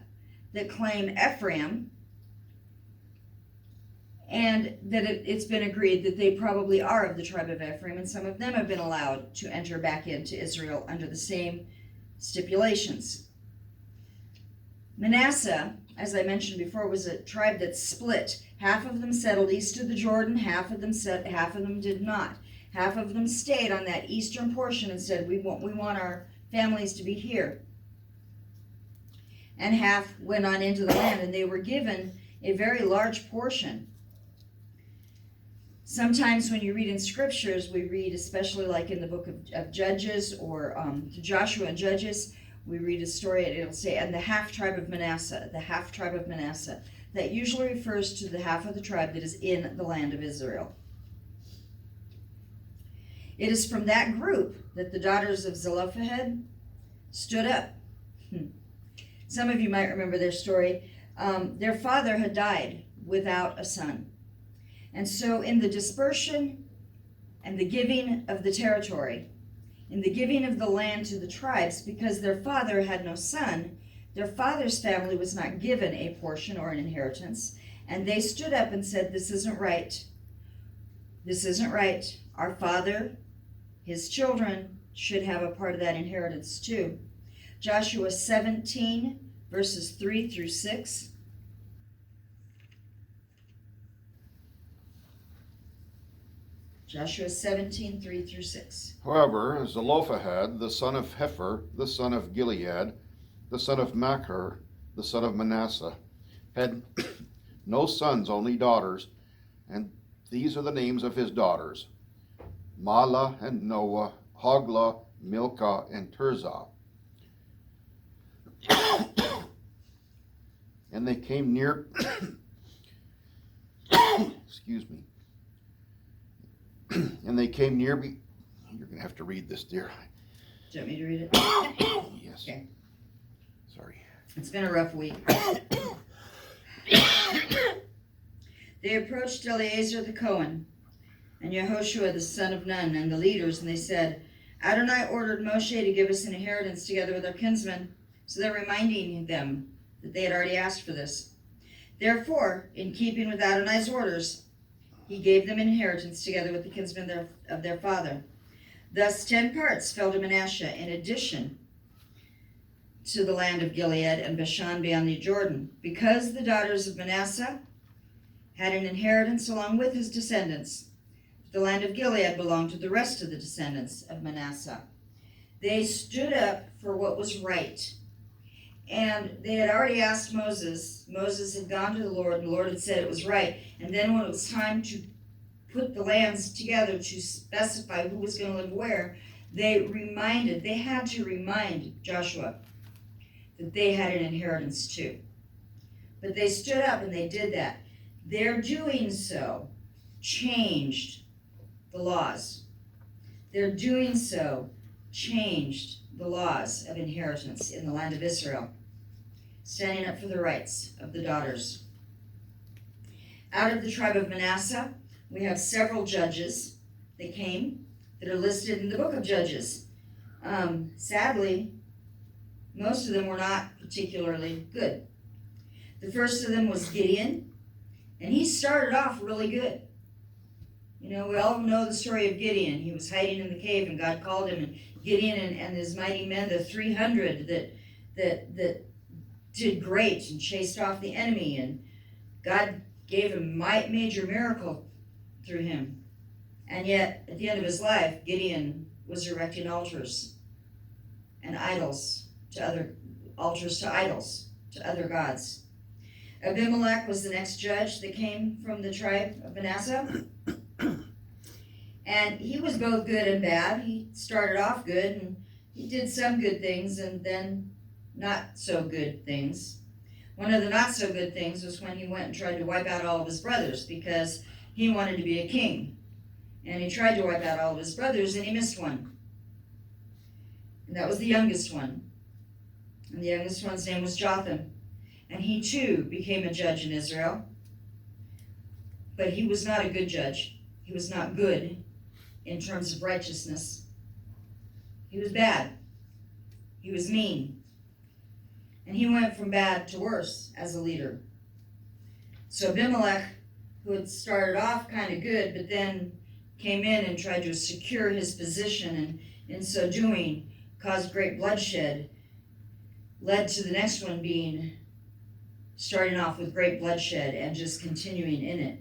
that claim Ephraim and that it's been agreed that they probably are of the tribe of Ephraim, and some of them have been allowed to enter back into Israel under the same stipulations. Manasseh, as I mentioned before, was a tribe that split. Half of them settled east of the Jordan, half of them did not. Half of them stayed on that eastern portion and said, we want our families to be here. And half went on into the land, and they were given a very large portion. Sometimes when you read in scriptures, we read, especially like in the book of Judges or Joshua and Judges, we read a story and it'll say, and the half tribe of Manasseh, the half tribe of Manasseh. That usually refers to the half of the tribe that is in the land of Israel. It is from that group that the daughters of Zelophehad stood up. Some of you might remember their story. Their father had died without a son. And so in the dispersion and the giving of the territory, in the giving of the land to the tribes, because their father had no son, their father's family was not given a portion or an inheritance, and they stood up and said, this isn't right. This isn't right. Our father, his children, should have a part of that inheritance too. Joshua 17, verses 3 through 6. Joshua 17, 3 through 6. However, Zelophehad, the son of Hepher, the son of Gilead, the son of Machir, the son of Manasseh, had no sons, only daughters, and these are the names of his daughters: Mahlah and Noah, Hoglah, Milcah, and Tirzah. And they came near, excuse me, and they came near, you're going to have to read this, dear. Do you want me to read it? Yes. Okay. Sorry. It's been a rough week. They approached Eleazar the Cohen and Yehoshua the son of Nun and the leaders, and they said, Adonai ordered Moshe to give us an inheritance together with our kinsmen. So they're reminding them that they had already asked for this. Therefore, in keeping with Adonai's orders, he gave them an inheritance together with the kinsmen of their father. Thus 10 parts fell to Manasseh in addition to the land of Gilead and Bashan beyond the Jordan, because the daughters of Manasseh had an inheritance along with his descendants. The land of Gilead belonged to the rest of the descendants of Manasseh. They stood up for what was right. And they had already asked Moses. Moses had gone to the Lord, and the Lord had said it was right. And then when it was time to put the lands together to specify who was going to live where, they had to remind Joshua that they had an inheritance too. But they stood up and they did that. Their doing so changed the laws. Their doing so changed the laws of inheritance in the land of Israel, standing up for the rights of the daughters. Out of the tribe of Manasseh, we have several judges that came that are listed in the book of Judges. Sadly, most of them were not particularly good. The first of them was Gideon, and he started off really good. You know, we all know the story of Gideon. He was hiding in the cave, and God called him, and Gideon and his mighty men, the 300 that did great and chased off the enemy, and God gave him a major miracle through him. And yet, at the end of his life, Gideon was erecting altars and idols to other gods. Abimelech was the next judge that came from the tribe of Manasseh. And he was both good and bad. He started off good, and he did some good things and then not so good things. One of the not so good things was when he went and tried to wipe out all of his brothers because he wanted to be a king. And he tried to wipe out all of his brothers, and he missed one. And that was the youngest one. And the youngest one's name was Jotham. And he too became a judge in Israel. But he was not a good judge. He was not good in terms of righteousness. He was bad. He was mean. And he went from bad to worse as a leader. So Abimelech who had started off kind of good, but then came in and tried to secure his position, and in so doing caused great bloodshed, led to the next one being starting off with great bloodshed and just continuing in it.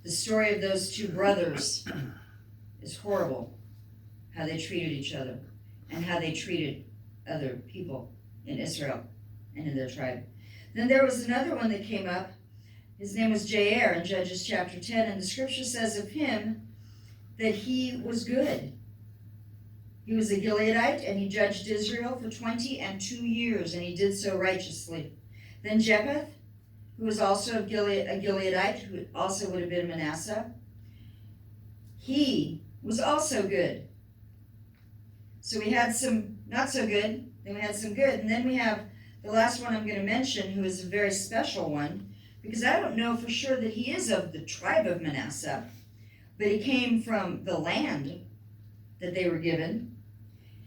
The story of those two brothers is horrible, how they treated each other and how they treated other people in Israel and in their tribe. Then there was another one that came up. His name was Jair in Judges chapter 10, and the scripture says of him that he was good. He was a Gileadite, and he judged Israel for 22 years, and he did so righteously. Then Jephthah, who was also a Gileadite, who also would have been Manasseh, he was also good. So we had some not so good, then we had some good, and then we have the last one I'm going to mention, who is a very special one, because I don't know for sure that he is of the tribe of Manasseh, but he came from the land that they were given.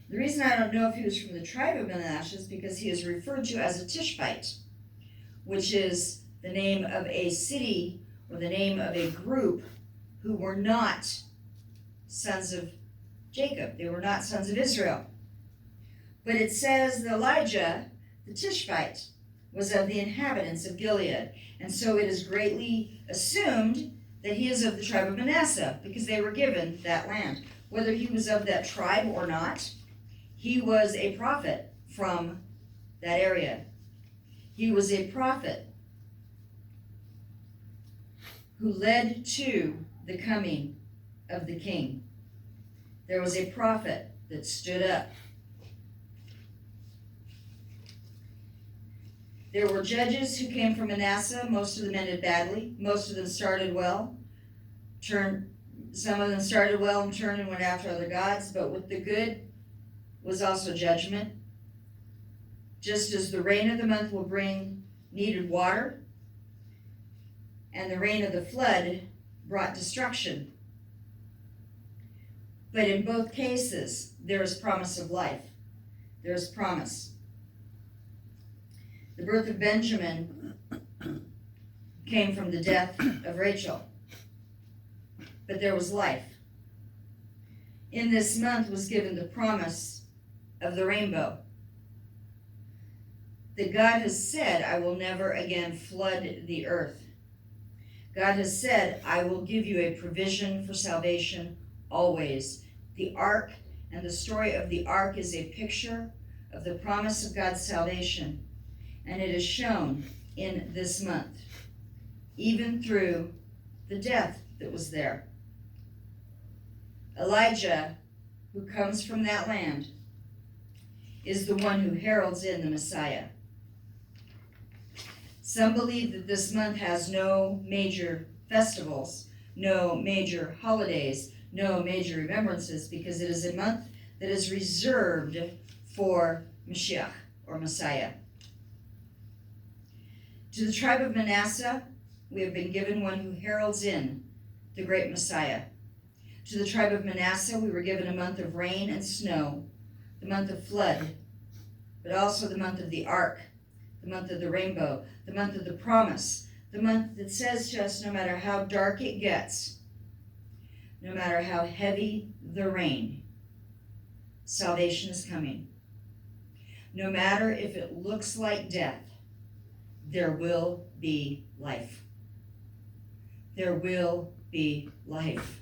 The reason I don't know if he was from the tribe of Manasseh is because he is referred to as a Tishbite, which is the name of a city or the name of a group who were not sons of Jacob. They were not sons of Israel. But it says that Elijah, the Tishbite, was of the inhabitants of Gilead. And so it is greatly assumed that he is of the tribe of Manasseh because they were given that land. Whether he was of that tribe or not, he was a prophet from that area. He was a prophet who led to the coming of the king. There was a prophet that stood up. There were judges who came from Manasseh. Most of them ended badly. Most of them started well. Some of them started well and turned and went after other gods, but with the good was also judgment. Just as the rain of the month will bring needed water, and the rain of the flood brought destruction. But in both cases, there is promise of life. There is promise. The birth of Benjamin came from the death of Rachel, but there was life. In this month was given the promise of the rainbow. That God has said, I will never again flood the earth. God has said, I will give you a provision for salvation always. The ark and the story of the ark is a picture of the promise of God's salvation, and it is shown in this month, even through the death that was there. Elijah, who comes from that land, is the one who heralds in the Messiah. Some believe that this month has no major festivals, no major holidays, no major remembrances, because it is a month that is reserved for Mashiach, or Messiah. To the tribe of Manasseh, we have been given one who heralds in the great Messiah. To the tribe of Manasseh, we were given a month of rain and snow, the month of flood, but also the month of the ark, the month of the rainbow, the month of the promise, the month that says to us, no matter how dark it gets, no matter how heavy the rain, salvation is coming. No matter if it looks like death, there will be life. There will be life.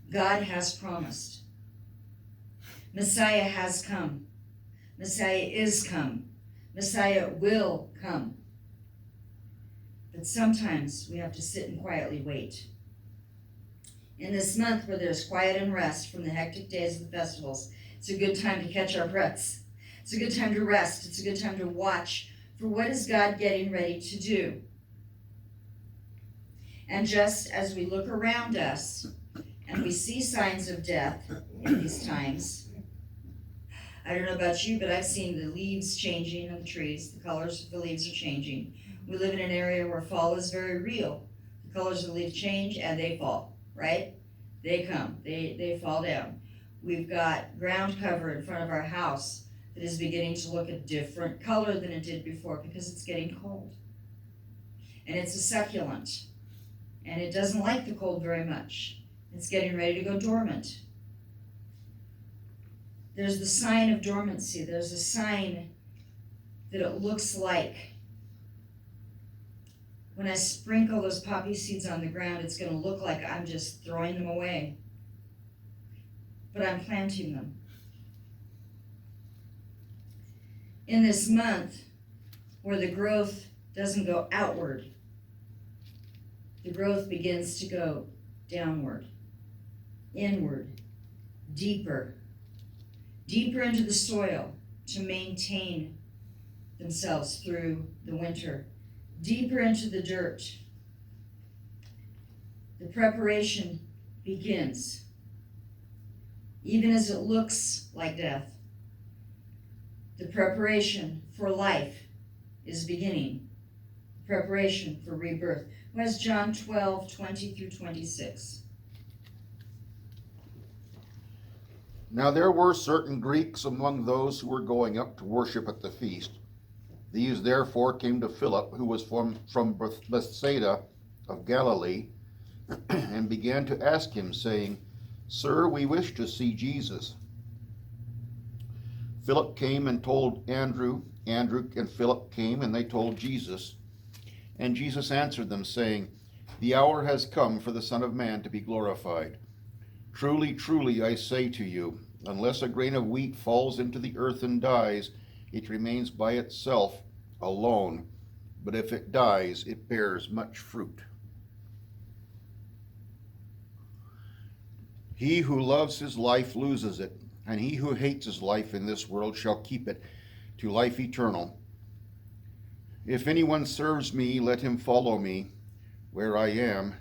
God has promised. Messiah has come. Messiah is come. Messiah will come. But sometimes we have to sit and quietly wait. In this month where there's quiet and rest from the hectic days of the festivals, it's a good time to catch our breaths. It's a good time to rest. It's a good time to watch for what is God getting ready to do. And just as we look around us and we see signs of death in these times, I don't know about you, but I've seen the leaves changing on the trees. The colors of the leaves are changing. We live in an area where fall is very real. The colors of the leaves change and they fall, right? They come, they fall down. We've got ground cover in front of our house that is beginning to look a different color than it did before because it's getting cold. and it's a succulent, and it doesn't like the cold very much. It's getting ready to go dormant. There's the sign of dormancy. There's a sign that it looks like when I sprinkle those poppy seeds on the ground, it's going to look like I'm just throwing them away. But I'm planting them. In this month, where the growth doesn't go outward, the growth begins to go downward, inward, deeper into the soil to maintain themselves through the winter, deeper into the dirt. The preparation begins, even as it looks like death. The preparation for life is beginning. Preparation for rebirth. Who has John 12:20 through 26? Now there were certain Greeks among those who were going up to worship at the feast. These therefore came to Philip, who was from Bethsaida of Galilee, and began to ask him, saying, Sir, we wish to see Jesus. Philip came and told Andrew. Andrew and Philip came, and they told Jesus. And Jesus answered them, saying, The hour has come for the Son of Man to be glorified. Truly, truly, I say to you, unless a grain of wheat falls into the earth and dies, it remains by itself alone. But if it dies, it bears much fruit. He who loves his life loses it, and he who hates his life in this world shall keep it to life eternal. If anyone serves me, let him follow me. Where I am,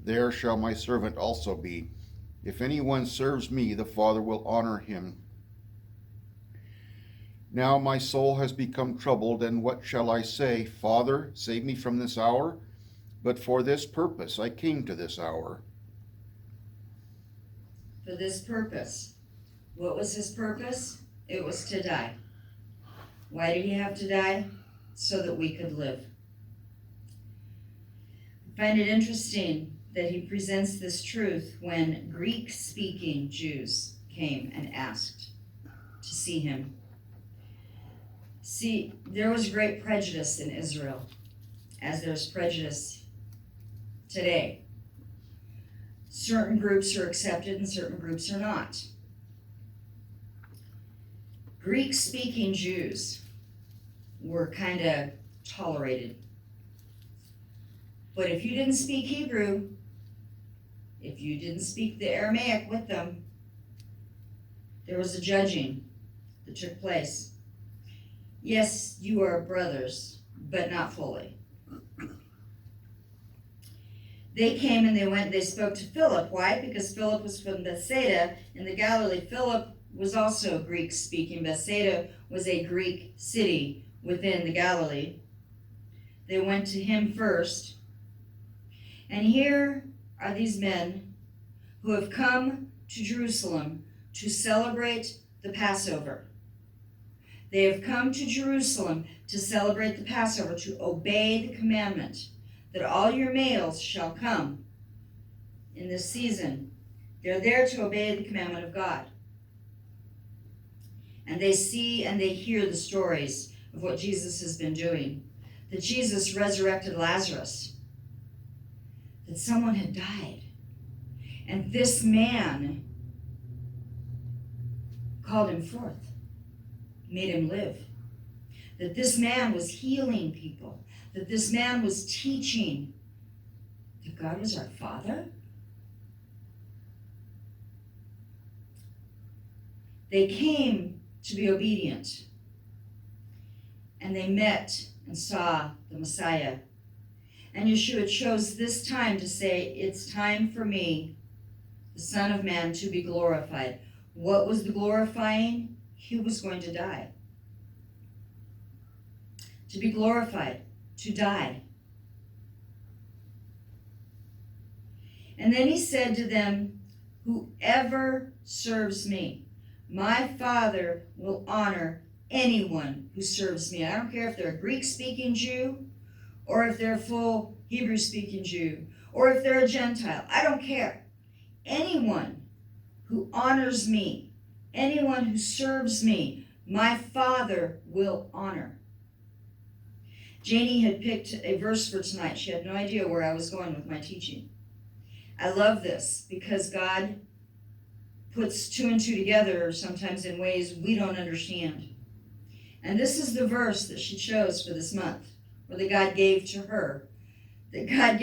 there shall my servant also be. If anyone serves me, the Father will honor him. Now my soul has become troubled, and what shall I say? Father, save me from this hour? But for this purpose I came to this hour. For this purpose. What was his purpose? It was to die. Why did he have to die? So that we could live. I find it interesting that he presents this truth when Greek-speaking Jews came and asked to see him. See, there was great prejudice in Israel, as there's prejudice today. Certain groups are accepted and certain groups are not. Greek-speaking Jews were kind of tolerated. But if you didn't speak Hebrew, if you didn't speak the Aramaic with them, there was a judging that took place. Yes, you are brothers, but not fully. They came and they spoke to Philip. Why? Because Philip was from Bethsaida in the Galilee. Philip was also Greek-speaking. Bethsaida was a Greek city within the Galilee. They went to him first. And here are these men who have come to Jerusalem to celebrate the Passover. They have come to Jerusalem to celebrate the Passover, to obey the commandment that all your males shall come in this season. They're there to obey the commandment of God. And they see and they hear the stories of what Jesus has been doing. That Jesus resurrected Lazarus. That someone had died. And this man called him forth, made him live. That this man was healing people. That this man was teaching that God was our Father. They came to be obedient. And they met and saw the Messiah. And Yeshua chose this time to say, it's time for me, the Son of Man, to be glorified. What was the glorifying? He was going to die. To be glorified, to die. And then he said to them, whoever serves me, my Father will honor anyone who serves me. I don't care if they're a Greek-speaking Jew or if they're a full Hebrew-speaking Jew, or if they're a Gentile. I don't care. Anyone who honors me, anyone who serves me, my Father will honor. Janie had picked a verse for tonight. She had no idea where I was going with my teaching. I love this because God puts two and two together sometimes in ways we don't understand. And this is the verse that she chose for this month, or that God gave to her. So God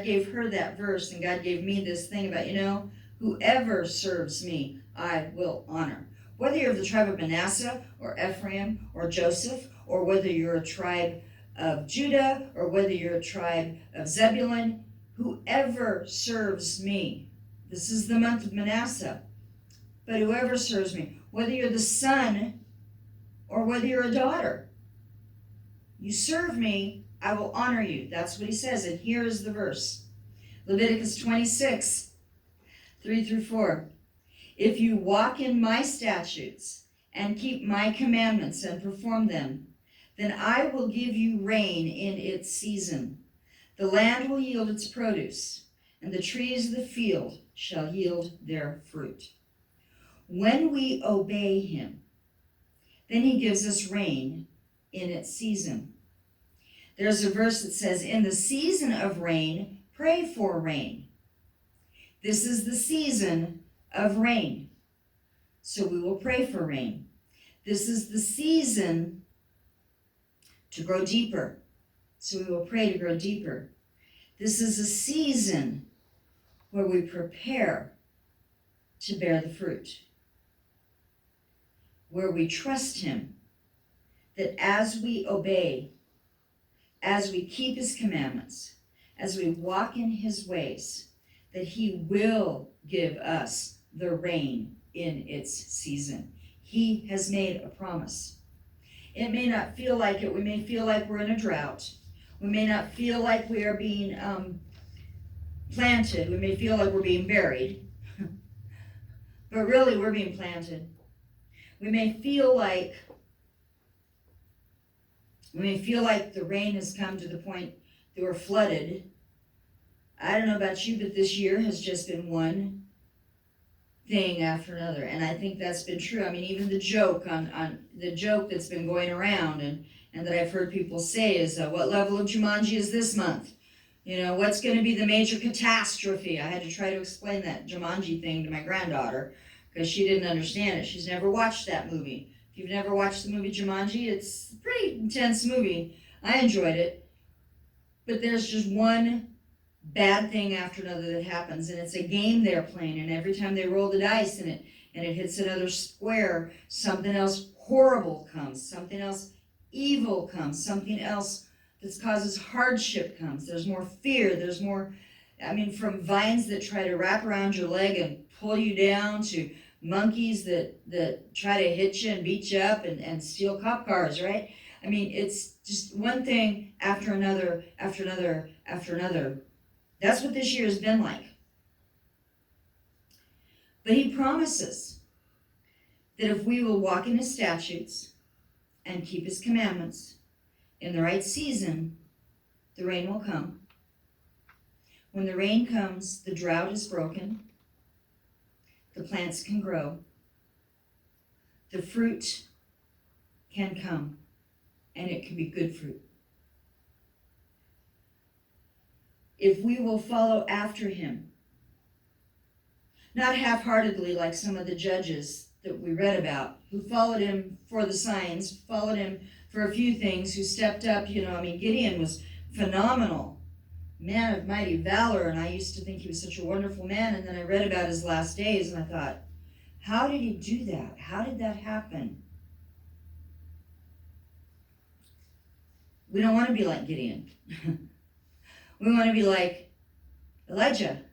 gave her that verse, and God gave me this thing about, whoever serves me, I will honor. Whether you're of the tribe of Manasseh, or Ephraim, or Joseph, or whether you're a tribe of Judah, or whether you're a tribe of Zebulun, whoever serves me. This is the month of Manasseh. But whoever serves me, whether you're the son or whether you're a daughter, you serve me, I will honor you. That's what he says, and here is the verse. Leviticus 26, 3-4. If you walk in my statutes and keep my commandments and perform them, then I will give you rain in its season. The land will yield its produce, and the trees of the field shall yield their fruit. When we obey him, then he gives us rain in its season. There's a verse that says, in the season of rain, pray for rain. This is the season of rain, so we will pray for rain. This is the season to grow deeper, so we will pray to grow deeper. This is a season where we prepare to bear the fruit, where we trust him, that as we obey, as we keep his commandments, as we walk in his ways, that he will give us the rain in its season. He has made a promise. It may not feel like it. We may feel like we're in a drought. We may not feel like we are being planted. We may feel like we're being buried. But really, we're being planted. We may feel like the rain has come to the point that we're flooded. I don't know about you, but this year has just been one thing after another, and I think that's been true. I mean, even the joke on the joke that's been going around and that I've heard people say is, what level of Jumanji is this month? What's going to be the major catastrophe? I had to try to explain that Jumanji thing to my granddaughter because she didn't understand it. She's never watched that movie. If you've never watched the movie Jumanji, it's a pretty intense movie. I enjoyed it. But there's just one bad thing after another that happens, and it's a game they're playing, and every time they roll the dice and it hits another square, something else horrible comes, something else evil comes, something else that causes hardship comes. There's more fear, there's more, from vines that try to wrap around your leg and pull you down to monkeys that try to hit you and beat you up and steal cop cars, right? It's just one thing after another, after another, after another. That's what this year has been like. But he promises that if we will walk in his statutes and keep his commandments in the right season, the rain will come. When the rain comes, the drought is broken. The plants can grow. The fruit can come, and it can be good fruit. If we will follow after him, not half-heartedly like some of the judges that we read about, who followed him for the signs, followed him for a few things, who stepped up, Gideon was phenomenal, man of mighty valor, and I used to think he was such a wonderful man, and then I read about his last days, and I thought, how did he do that? How did that happen? We don't want to be like Gideon. We want to be like Elijah,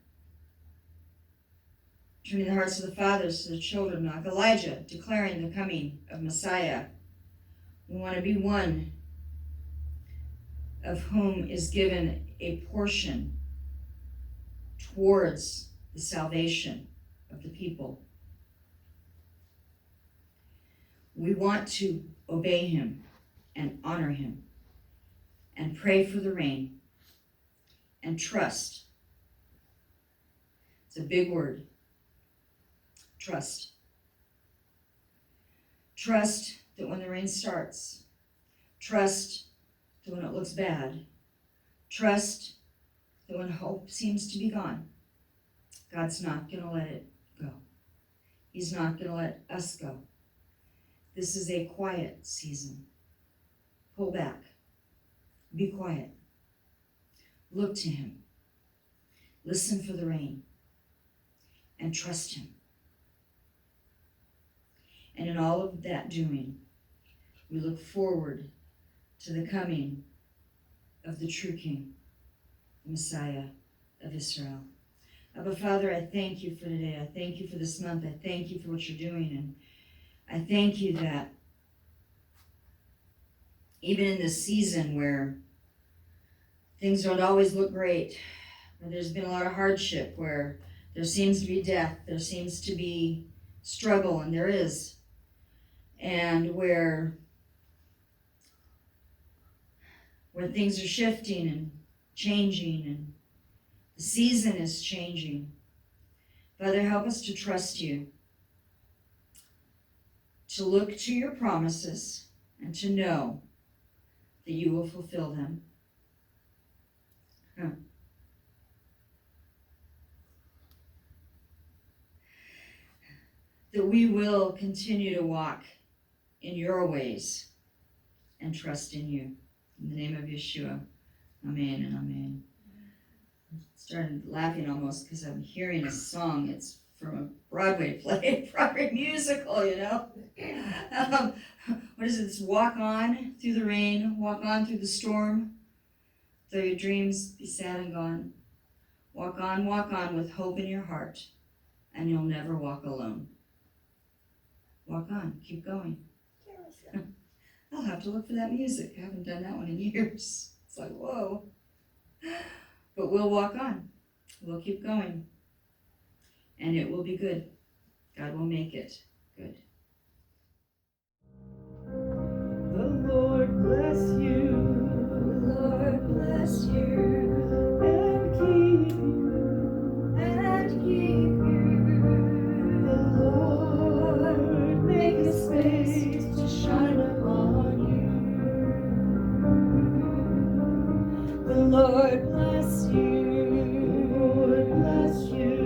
turning the hearts of the fathers to the children, like Elijah, declaring the coming of Messiah. We want to be one of whom is given a portion towards the salvation of the people. We want to obey him and honor him and pray for the rain and trust. It's a big word. Trust. Trust that when the rain starts, trust that when it looks bad, trust that when hope seems to be gone, God's not going to let it go. He's not going to let us go. This is a quiet season. Pull back. Be quiet. Look to him. Listen for the rain. And trust him. And in all of that doing, we look forward to the coming of the true King, the Messiah of Israel. Abba, Father, I thank you for today. I thank you for this month. I thank you for what you're doing. And I thank you that even in this season where things don't always look great, where there's been a lot of hardship, where there seems to be death, there seems to be struggle, and there is, and where things are shifting and changing and the season is changing. Father, help us to trust you, to look to your promises, and to know that you will fulfill them. That we will continue to walk in your ways and trust in you. In the name of Yeshua, amen and amen. I started laughing almost because I'm hearing a song. It's from a Broadway play, Broadway musical, you know. What is it? It's walk on through the rain, walk on through the storm, though your dreams be sad and gone. Walk on with hope in your heart, and you'll never walk alone. Walk on, keep going. I'll have to look for that music. I haven't done that one in years. It's like, whoa. But we'll walk on. We'll keep going. And it will be good. God will make it good. The Lord bless you. The Lord bless you And keep you. and keep you. The Lord make his face to shine upon you. The Lord bless you. The Lord bless you.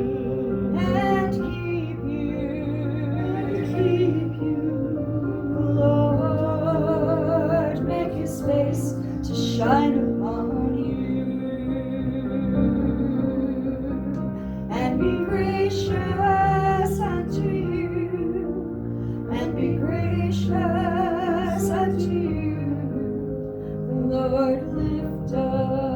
And keep And you. keep you. The Lord make his face to shine upon you and be gracious unto you, and be gracious unto you. The Lord lift up